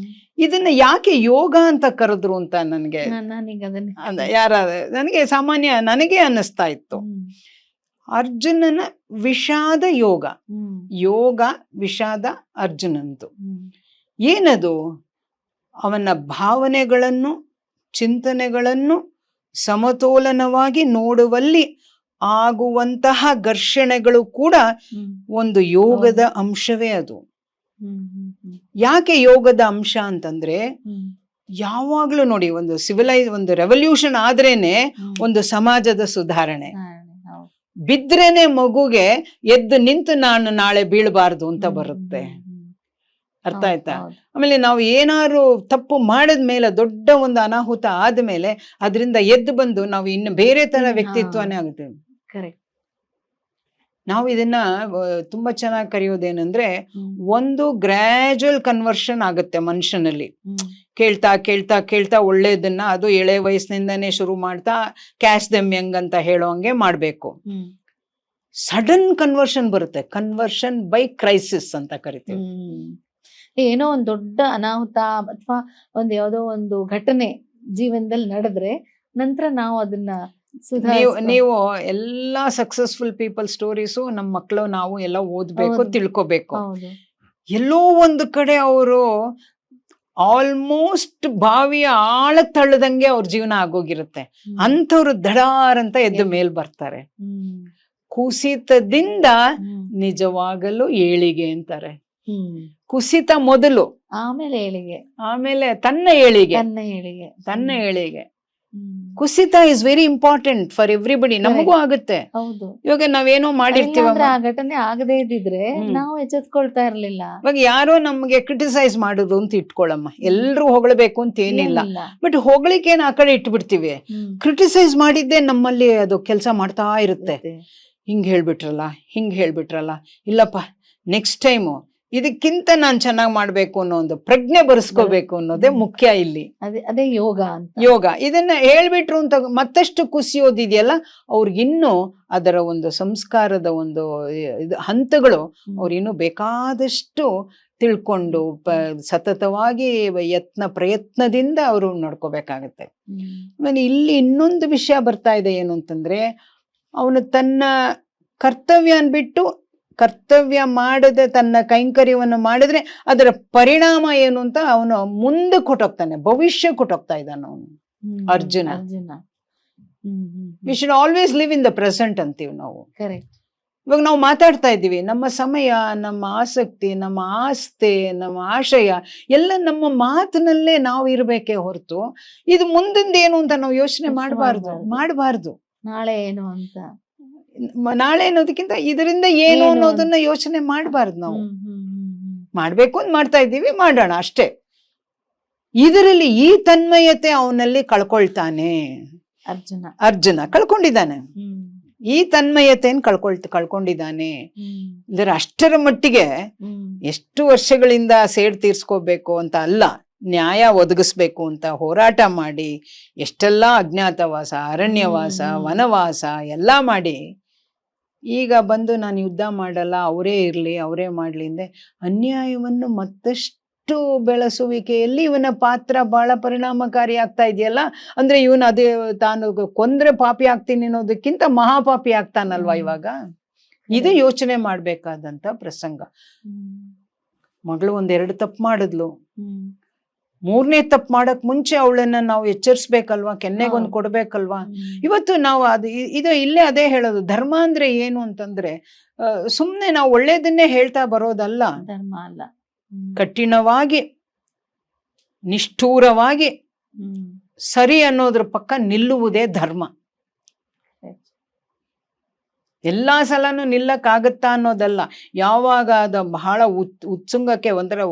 ಇದನ್ನ ಯಾಕೆ ಯೋಗ ಅಂತ ಕರೆದ್ರು ಅಂತ ನನಗೆ ಸಾಮಾನ್ಯ ನನಗೆ ಅನ್ನಿಸ್ತಾ ಇತ್ತು. ಅರ್ಜುನನ ವಿಷಾದ ಯೋಗ ವಿಷಾದ ಅರ್ಜುನಂದು ಏನದು? ಅವನ ಭಾವನೆಗಳನ್ನು ಚಿಂತನೆಗಳನ್ನು ಸಮತೋಲನವಾಗಿ ನೋಡುವಲ್ಲಿ ಆಗುವಂತಹ ಘರ್ಷಣೆಗಳು ಕೂಡ ಒಂದು ಯೋಗದ ಅಂಶವೇ. ಅದು ಯಾಕೆ ಯೋಗದ ಅಂಶ ಅಂತಂದ್ರೆ, ಯಾವಾಗ್ಲೂ ನೋಡಿ ಒಂದು ರೆವಲ್ಯೂಷನ್ ಆದ್ರೇನೆ ಒಂದು ಸಮಾಜದ ಸುಧಾರಣೆ. ಬಿದ್ರೇನೆ ಮಗುಗೆ ಎದ್ದು ನಿಂತು ನಾನು ನಾಳೆ ಬೀಳಬಾರ್ದು ಅಂತ ಬರುತ್ತೆ. ಅರ್ಥ ಆಯ್ತಾ? ಆಮೇಲೆ ನಾವು ಏನಾದ್ರು ತಪ್ಪು ಮಾಡಿದ್ಮೇಲೆ ದೊಡ್ಡ ಒಂದು ಅನಾಹುತ ಆದ್ಮೇಲೆ ಅದರಿಂದ ಎದ್ದು ಬಂದು ನಾವು ಇನ್ನು ಬೇರೆ ತರ ವ್ಯಕ್ತಿತ್ವನೇ ಆಗುತ್ತೆ. ನಾವು ಇದನ್ನ ತುಂಬಾ ಚೆನ್ನಾಗಿ ಕರೆಯೋದೇನಂದ್ರೆ ಒಂದು ಗ್ರಾಜುವಲ್ ಕನ್ವರ್ಷನ್ ಆಗುತ್ತೆ ಮನುಷ್ಯನಲ್ಲಿ. ಕೇಳ್ತಾ ಕೇಳ್ತಾ ಕೇಳ್ತಾ ಒಳ್ಳೇದನ್ನ ಅದು ಎಳೆ ವಯಸ್ಸಿನಿಂದಾನೇ ಶುರು ಮಾಡ್ತಾ ಕ್ಯಾಶ್ ದೆಮ್ ಯಂಗ್ ಅಂತ ಹೇಳೋಂಗೆ ಮಾಡ್ಬೇಕು. ಸಡನ್ ಕನ್ವರ್ಷನ್ ಬರುತ್ತೆ, ಕನ್ವರ್ಷನ್ ಬೈ ಕ್ರೈಸಿಸ್ ಅಂತ ಕರಿತೀವಿ. ಏನೋ ಒಂದ್ ದೊಡ್ಡ ಅನಾಹುತ ಅಥವಾ ಯಾವ್ದೋ ಒಂದು ಘಟನೆ ಜೀವನದಲ್ಲಿ ನಡೆದ್ರೆ ನಂತರ ನಾವು ಅದನ್ನ ನೀವು ಎಲ್ಲಾ ಸಕ್ಸಸ್ಫುಲ್ ಪೀಪಲ್ ಸ್ಟೋರೀಸು ನಮ್ಮ ಮಕ್ಕಳು ನಾವು ಎಲ್ಲ ಓದ್ಬೇಕು, ತಿಳ್ಕೊಬೇಕು. ಎಲ್ಲೋ ಒಂದು ಕಡೆ ಅವರು ಆಲ್ಮೋಸ್ಟ್ ಬಾವಿಯ ಆಳ ತಳ್ಳದಂಗೆ ಅವ್ರ ಜೀವನ ಆಗೋಗಿರುತ್ತೆ. ಅಂಥವ್ರು ದಡಾರ್ ಅಂತ ಎದ್ದು ಮೇಲ್ ಬರ್ತಾರೆ. ಕುಸಿತದಿಂದ ನಿಜವಾಗಲೂ ಏಳಿಗೆ ಅಂತಾರೆ. ಕುಸಿತ ಮೊದಲು, ಆಮೇಲೆ ಏಳಿಗೆ, ಆಮೇಲೆ ತನ್ನ ಏಳಿಗೆ. ಕುಸಿತ is very important for everybody. ನಮಗೂ ಆಗುತ್ತೆ. ಇವಾಗ ನಾವೇನೋ ಮಾಡಿರ್ತೀವ, ಆ ಘಟನೆ ಆಗದೇ ಇದ್ದಿದ್ರೆ ನಾವು ಎಚ್ಚೆತ್ಕೊಳ್ತಾ ಇರ್ಲಿಲ್ಲ. ಇವಾಗ ಯಾರೋ ನಮ್ಗೆ ಕ್ರಿಟಿಸೈಸ್ ಮಾಡುದು ಅಂತ ಇಟ್ಕೊಳಮ್ಮ, ಎಲ್ರು ಹೊಗಳಬೇಕು ಅಂತ ಏನಿಲ್ಲ. ಬಟ್ ಹೊಗಳಿಕೆ ಆ ಕಡೆ ಇಟ್ಬಿಡ್ತೀವಿ. ಕ್ರಿಟಿಸೈಸ್ ಮಾಡಿದ್ದೆ ನಮ್ಮಲ್ಲಿ ಅದು ಕೆಲಸ ಮಾಡ್ತಾ ಇರುತ್ತೆ. ಹಿಂಗ್ ಹೇಳ್ಬಿಟ್ರಲ್ಲ, ಇಲ್ಲಪ್ಪ ನೆಕ್ಸ್ಟ್ ಟೈಮು ಇದಕ್ಕಿಂತ ನಾನ್ ಚೆನ್ನಾಗ್ ಮಾಡ್ಬೇಕು ಅನ್ನೋ ಒಂದು ಪ್ರಜ್ಞೆ ಬರೆಸ್ಕೋಬೇಕು ಅನ್ನೋದೇ ಮುಖ್ಯ ಇಲ್ಲಿ. ಅದೇ ಯೋಗ. ಇದನ್ನ ಹೇಳ್ಬಿಟ್ರು ಅಂತ ಮತ್ತಷ್ಟು ಕುಸಿಯೋದಿದೆಯಲ್ಲ, ಅವ್ರಿಗಿನ್ನೂ ಅದರ ಒಂದು ಸಂಸ್ಕಾರದ ಒಂದು ಹಂತಗಳು ಅವ್ರಿನ್ನೂ ಬೇಕಾದಷ್ಟು ತಿಳ್ಕೊಂಡು ಸತತವಾಗಿ ಪ್ರಯತ್ನದಿಂದ ಅವರು ನೋಡ್ಕೋಬೇಕಾಗತ್ತೆ. ಆಮೇಲೆ ಇಲ್ಲಿ ಇನ್ನೊಂದು ವಿಷಯ ಬರ್ತಾ ಇದೆ, ಏನು ಅಂತಂದ್ರೆ ಅವನು ತನ್ನ ಕರ್ತವ್ಯ ಅನ್ಬಿಟ್ಟು ಕರ್ತವ್ಯ ಮಾಡದೆ ತನ್ನ ಕೈಂಕರ್ಯವನ್ನು ಮಾಡಿದ್ರೆ ಅದರ ಪರಿಣಾಮ ಏನು ಅಂತ ಅವನು ಮುಂದೆ ಕೊಟ್ಟೋಗ್ತಾನೆ, ಭವಿಷ್ಯ ಕೊಟ್ಟೋಗ್ತಾ ಇದ್ದಾನ ಅವನು Arjuna. We should always live in the present ಅಂತೀವಿ ನಾವು. ಇವಾಗ ನಾವು ಮಾತಾಡ್ತಾ ಇದ್ದೀವಿ, ನಮ್ಮ ಸಮಯ, ನಮ್ಮ ಆಸಕ್ತಿ, ನಮ್ಮ ಆಸ್ತಿ, ನಮ್ಮ ಆಶಯ ಎಲ್ಲ ನಮ್ಮ ಮಾತಿನಲ್ಲೇ ನಾವು ಇರ್ಬೇಕೇ ಹೊರತು ಇದು ಮುಂದಿಂದೇನು ಅಂತ ನಾವು ಯೋಚನೆ ಮಾಡಬಾರ್ದು. ನಾಳೆ ಅನ್ನೋದಕ್ಕಿಂತ ಇದರಿಂದ ಏನು ಅನ್ನೋದನ್ನ ಯೋಚನೆ ಮಾಡಬಾರ್ದು. ನಾವು ಮಾಡ್ಬೇಕು ಅಂತ ಮಾಡ್ತಾ ಇದ್ದೀವಿ, ಮಾಡೋಣ ಅಷ್ಟೇ. ಇದರಲ್ಲಿ ಈ ತನ್ಮಯತೆ ಅವನಲ್ಲಿ ಕಳ್ಕೊಳ್ತಾನೆ ಅರ್ಜುನ ಕಳ್ಕೊಂಡಿದ್ದಾನೆ. ಈ ತನ್ಮಯತೆಯನ್ನು ಕಳ್ಕೊಂಡಿದ್ದಾನೆ. ಇದರ ಅಷ್ಟರ ಮಟ್ಟಿಗೆ ಎಷ್ಟು ವರ್ಷಗಳಿಂದ ಸೇಡ್ ತೀರ್ಸ್ಕೋಬೇಕು ಅಂತ ಅಲ್ಲ, ನ್ಯಾಯ ಒದಗಿಸ್ಬೇಕು ಅಂತ ಹೋರಾಟ ಮಾಡಿ ಎಷ್ಟೆಲ್ಲಾ ಅಜ್ಞಾತವಾಸ, ಅರಣ್ಯವಾಸ, ವನವಾಸ ಎಲ್ಲ ಮಾಡಿ ಈಗ ಬಂದು ನಾನು ಯುದ್ಧ ಮಾಡಲ್ಲ, ಅವರೇ ಇರ್ಲಿ, ಅವರೇ ಮಾಡ್ಲಿ ಅಂದೆ ಅನ್ಯಾಯವನ್ನು ಮತ್ತಷ್ಟು ಬೆಳೆಸುವಿಕೆಯಲ್ಲಿ ಇವನ ಪಾತ್ರ ಬಹಳ ಪರಿಣಾಮಕಾರಿ ಆಗ್ತಾ ಇದೆಯಲ್ಲ. ಅಂದ್ರೆ ಇವನು ಅದೇ ತಾನು ಕೊಂದ್ರೆ ಪಾಪಿ ಆಗ್ತೀನಿ ಅನ್ನೋದಕ್ಕಿಂತ ಮಹಾಪಾಪಿ ಆಗ್ತಾನಲ್ವಾ ಇವಾಗ. ಇದು ಯೋಚನೆ ಮಾಡ್ಬೇಕಾದಂತ ಪ್ರಸಂಗ. ಮಗಳು 1-2 ತಪ್ಪು ಮಾಡಿದ್ಲು, 3ನೇ ತಪ್ಪು ಮಾಡಕ್ ಮುಂಚೆ ಅವಳನ್ನ ನಾವು ಎಚ್ಚರಿಸ್ಬೇಕಲ್ವಾ, ಕೆನ್ನೆಗೊಂದು ಕೊಡ್ಬೇಕಲ್ವಾ. ಇವತ್ತು ನಾವು ಇಲ್ಲೇ ಅದೇ ಹೇಳೋದು, ಧರ್ಮ ಅಂದ್ರೆ ಏನು ಅಂತಂದ್ರೆ ಸುಮ್ನೆ ನಾವು ಒಳ್ಳೇದನ್ನೇ ಹೇಳ್ತಾ ಬರೋದಲ್ಲ. ಧರ್ಮ ಅಲ್ಲ, ಕಠಿಣವಾಗಿ ನಿಷ್ಠೂರವಾಗಿ ಸರಿ ಅನ್ನೋದ್ರ ಪಕ್ಕ ನಿಲ್ಲುವುದೇ ಧರ್ಮ. ಎಲ್ಲಾ ಸಲನೂ ನಿಲ್ಲಕ್ಕಾಗತ್ತಾ ಅನ್ನೋದಲ್ಲ. ಯಾವಾಗ ಅದ ಬಹಳ ಉತ್ಸಂಗಕ್ಕೆ ಒಂಥರ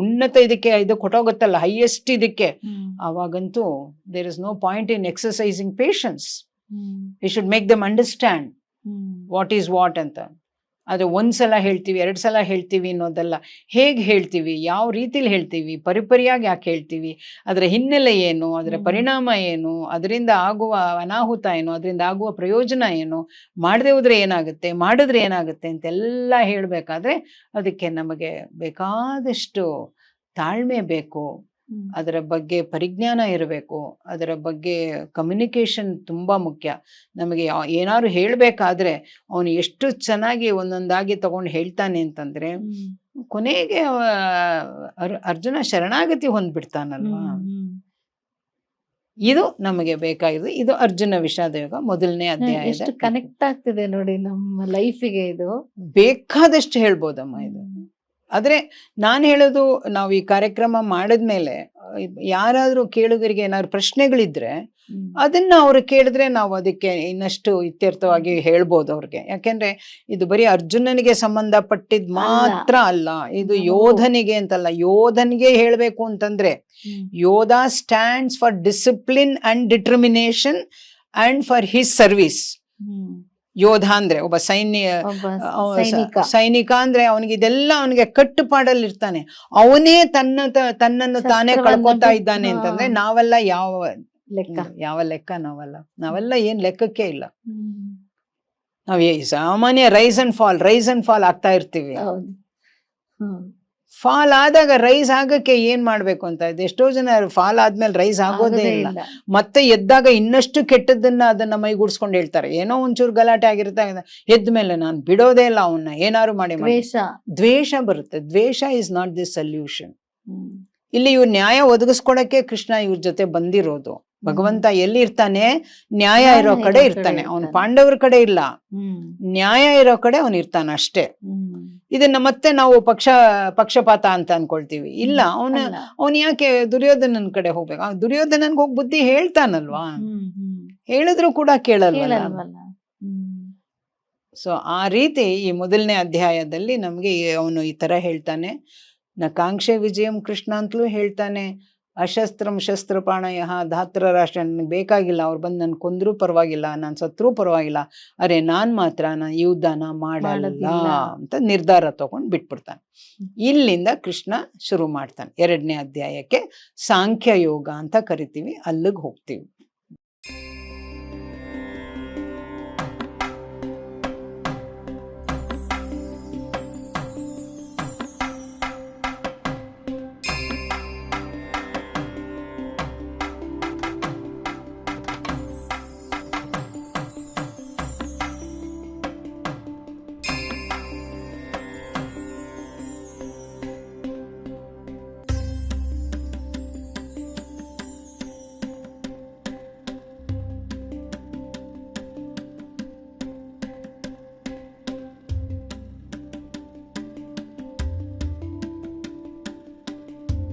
ಉನ್ನತ ಇದಕ್ಕೆ ಇದು ಕೊಟ್ಟೋಗುತ್ತಲ್ಲ, ಹೈಯೆಸ್ಟ್ ಇದಕ್ಕೆ, ಅವಾಗಂತೂ there is no point in exercising patience. We should make them understand what is what ಅಂತ. ಆದ್ರೆ 1 ಸಲ ಹೇಳ್ತೀವಿ, 2 ಸಲ ಹೇಳ್ತೀವಿ ಅನ್ನೋದಲ್ಲ. ಹೇಗೆ ಹೇಳ್ತೀವಿ, ಯಾವ ರೀತಿಲಿ ಹೇಳ್ತೀವಿ, ಪರಿಪರಿಯಾಗಿ ಯಾಕೆ ಹೇಳ್ತೀವಿ, ಅದರ ಹಿನ್ನೆಲೆ ಏನು, ಅದರ ಪರಿಣಾಮ ಏನು, ಅದರಿಂದ ಆಗುವ ಅನಾಹುತ ಏನು, ಅದರಿಂದ ಆಗುವ ಪ್ರಯೋಜನ ಏನು, ಮಾಡದೆ ಹೋದ್ರೆ ಏನಾಗುತ್ತೆ, ಮಾಡಿದ್ರೆ ಏನಾಗುತ್ತೆ ಅಂತೆಲ್ಲ ಹೇಳಬೇಕಾದ್ರೆ ಅದಕ್ಕೆ ನಮಗೆ ಬೇಕಾದಷ್ಟು ತಾಳ್ಮೆ ಬೇಕು. ಅದರ ಬಗ್ಗೆ ಪರಿಜ್ಞಾನ ಇರಬೇಕು. ಅದರ ಬಗ್ಗೆ ಕಮ್ಯುನಿಕೇಶನ್ ತುಂಬಾ ಮುಖ್ಯ. ನಮಗೆ ಏನಾದ್ರು ಹೇಳ್ಬೇಕಾದ್ರೆ ಅವನು ಎಷ್ಟು ಚೆನ್ನಾಗಿ ಒಂದೊಂದಾಗಿ ತಗೊಂಡು ಹೇಳ್ತಾನೆ ಅಂತಂದ್ರೆ ಕೊನೆಗೆ ಅರ್ಜುನ ಶರಣಾಗತಿ ಹೊಂದ್ಬಿಡ್ತಾನಲ್ವಾ. ಇದು ನಮಗೆ ಬೇಕಾಗಿದೆ. ಇದು ಅರ್ಜುನ ವಿಷಾದ ಯೋಗ 1ನೇ ಅಧ್ಯಾಯ. ಎಷ್ಟು ಕನೆಕ್ಟ್ ಆಗ್ತಿದೆ ನೋಡಿ ನಮ್ಮ ಲೈಫಿಗೆ. ಇದು ಬೇಕಾದಷ್ಟು ಹೇಳ್ಬೋದಮ್ಮ ಇದು. ಆದ್ರೆ ನಾನು ಹೇಳೋದು, ನಾವು ಈ ಕಾರ್ಯಕ್ರಮ ಮಾಡಿದ್ಮೇಲೆ ಯಾರಾದ್ರೂ ಕೇಳುಗರಿಗೆ ಏನಾದ್ರು ಪ್ರಶ್ನೆಗಳಿದ್ರೆ ಅದನ್ನ ಅವ್ರು ಕೇಳಿದ್ರೆ ನಾವು ಅದಕ್ಕೆ ಇನ್ನಷ್ಟು ಇತ್ಯರ್ಥವಾಗಿ ಹೇಳ್ಬೋದು ಅವ್ರಿಗೆ. ಯಾಕೆಂದ್ರೆ ಇದು ಬರೀ ಅರ್ಜುನನಿಗೆ ಸಂಬಂಧಪಟ್ಟಿದ್ ಮಾತ್ರ ಅಲ್ಲ, ಇದು ಯೋಧನಿಗೆ ಅಂತಲ್ಲ. ಯೋಧನಿಗೆ ಹೇಳ್ಬೇಕು ಅಂತಂದ್ರೆ ಯೋಧ stands for discipline and determination and for his service. ಯೋಧ ಅಂದ್ರೆ ಒಬ್ಬ ಒಬ್ಬ ಸೈನಿಕ. ಸೈನಿಕ ಅಂದ್ರೆ ಅವನಿಗೆ ಇದೆಲ್ಲ ಅವನಿಗೆ ಕಟ್ಟುಪಾಡಲ್ಲಿ ಇರ್ತಾನೆ. ಅವನೇ ತನ್ನನ್ನು ತಾನೇ ಶಸ್ತ್ರವನ್ನ ಕಳ್ಕೊತಾ ಬಿಟ್ಟು, ಇದ್ದಾನೆ ಹಾ. ಅಂತಂದ್ರೆ ನಾವೆಲ್ಲ ಲೆಕ್ಕ. ಯಾವ ಲೆಕ್ಕ ನಾವೆಲ್ಲ ಏನ್ ಲೆಕ್ಕಕ್ಕೆ ಇಲ್ಲ. ಹ್ಮ್. ನಾವ್ ಸಾಮಾನ್ಯ ರೈಸ್ ಅಂಡ್ ಫಾಲ್ ಆಗ್ತಾ ಇರ್ತೀವಿ. ಹೌದು. ಹ್ಮ್. ಫಾಲ್ ಆದಾಗ ರೈಸ್ ಆಗಕ್ಕೆ ಏನ್ ಮಾಡ್ಬೇಕು ಅಂತ ಇದೆ. ಎಷ್ಟೋ ಜನ ಫಾಲ್ ಆದ್ಮೇಲೆ ರೈಸ್ ಆಗೋದೇ ಆಗೋದೇ ಇಲ್ಲ. ಇಲ್ಲ. ಮತ್ತೆ ಎದ್ದಾಗ ಇನ್ನಷ್ಟು ಕೆಟ್ಟದನ್ನ ಅದನ್ನ ಮೈಗೂಡ್ಸ್ಕೊಂಡು ಹೇಳ್ತಾರೆ. ಏನೋ ಒಂಚೂರು ಗಲಾಟೆ ಆಗಿರುತ್ತೆ, ಎದ್ದ ಮೇಲೆ ನಾನು ಬಿಡೋದೇ ಇಲ್ಲ ಅವನ್ನ, ಏನಾರು ಮಾಡಿ. ದ್ವೇಷ. ದ್ವೇಷ ಬರುತ್ತೆ. ದ್ವೇಷ ಇಸ್ ನಾಟ್ ದಿ ಸೊಲ್ಯೂಷನ್. ಹ್ಮ್. ಇಲ್ಲಿ ಇವ್ರು ನ್ಯಾಯ ಒದಗಿಸ್ಕೊಡಕ್ಕೆ ಕೃಷ್ಣ ಇವ್ರ ಜೊತೆ ಬಂದಿರೋದು. ಭಗವಂತ ಎಲ್ಲಿ ಇರ್ತಾನೆ? ನ್ಯಾಯ ಇರೋ ಕಡೆ ಇರ್ತಾನೆ. ಅವನ್ ಪಾಂಡವ್ರ ಕಡೆ ಇಲ್ಲ, ಹ್ಮ್. ನ್ಯಾಯ ಇರೋ ಕಡೆ ಅವನ್ ಇರ್ತಾನ ಅಷ್ಟೇ. ಹ್ಮ್. ಇದನ್ನ ಮತ್ತೆ ನಾವು ಪಕ್ಷಪಾತ ಅಂತ ಅನ್ಕೊಳ್ತೀವಿ. ಇಲ್ಲ, ಅಲ್ಲ. ಅವನ್ ಯಾಕೆ ದುರ್ಯೋಧನನ್ ಕಡೆ ಹೋಗ್ಬೇಕು? ದುರ್ಯೋಧನನ್ಗೆ ಹೋಗಿ ಬುದ್ಧಿ ಹೇಳ್ತಾನಲ್ವಾ? ಹ್ಮ್. ಹ್ಮ್. ಹೇಳಿದ್ರು ಕೂಡ ಕೇಳಲ್ವಲ್ಲ. ಕೇಳಲ್ವಲ್ಲ. ಹ್ಮ್. ಸೊ ಆ ರೀತಿ ಈ ಮೊದಲನೇ ಅಧ್ಯಾಯದಲ್ಲಿ ನಮ್ಗೆ ಅವನು ಈ ತರ ಹೇಳ್ತಾನೆ. ನ ಕಾಂಕ್ಷೆ ವಿಜಯಂ ಕೃಷ್ಣ ಅಂತಲೂ ಹೇಳ್ತಾನೆ. ಅಶಸ್ತ್ರಂ ಶಸ್ತ್ರಪಾಣಯ ಧಾತ್ರ ರಾಷ್ಟ್ರ, ನನಗೆ ಬೇಕಾಗಿಲ್ಲ, ಅವ್ರು ಬಂದು ನನ್ ಕೊಂದ್ರೂ ಪರವಾಗಿಲ್ಲ, ನಾನು ಸತ್ರೂ ಪರವಾಗಿಲ್ಲ, ಅರೆ ನಾನ್ ಮಾತ್ರ ನಾನು ಯುದ್ಧನ ಮಾಡಲ್ಲ ಅಂತ ನಿರ್ಧಾರ ತಗೊಂಡು ಬಿಟ್ಬಿಡ್ತಾನೆ. ಇಲ್ಲಿಂದ ಕೃಷ್ಣ ಶುರು ಮಾಡ್ತಾನೆ 2ನೇ ಅಧ್ಯಾಯಕ್ಕೆ. ಸಾಂಖ್ಯ ಯೋಗ ಅಂತ ಕರಿತೀವಿ, ಅಲ್ಲಿಗೆ ಹೋಗ್ತೀವಿ.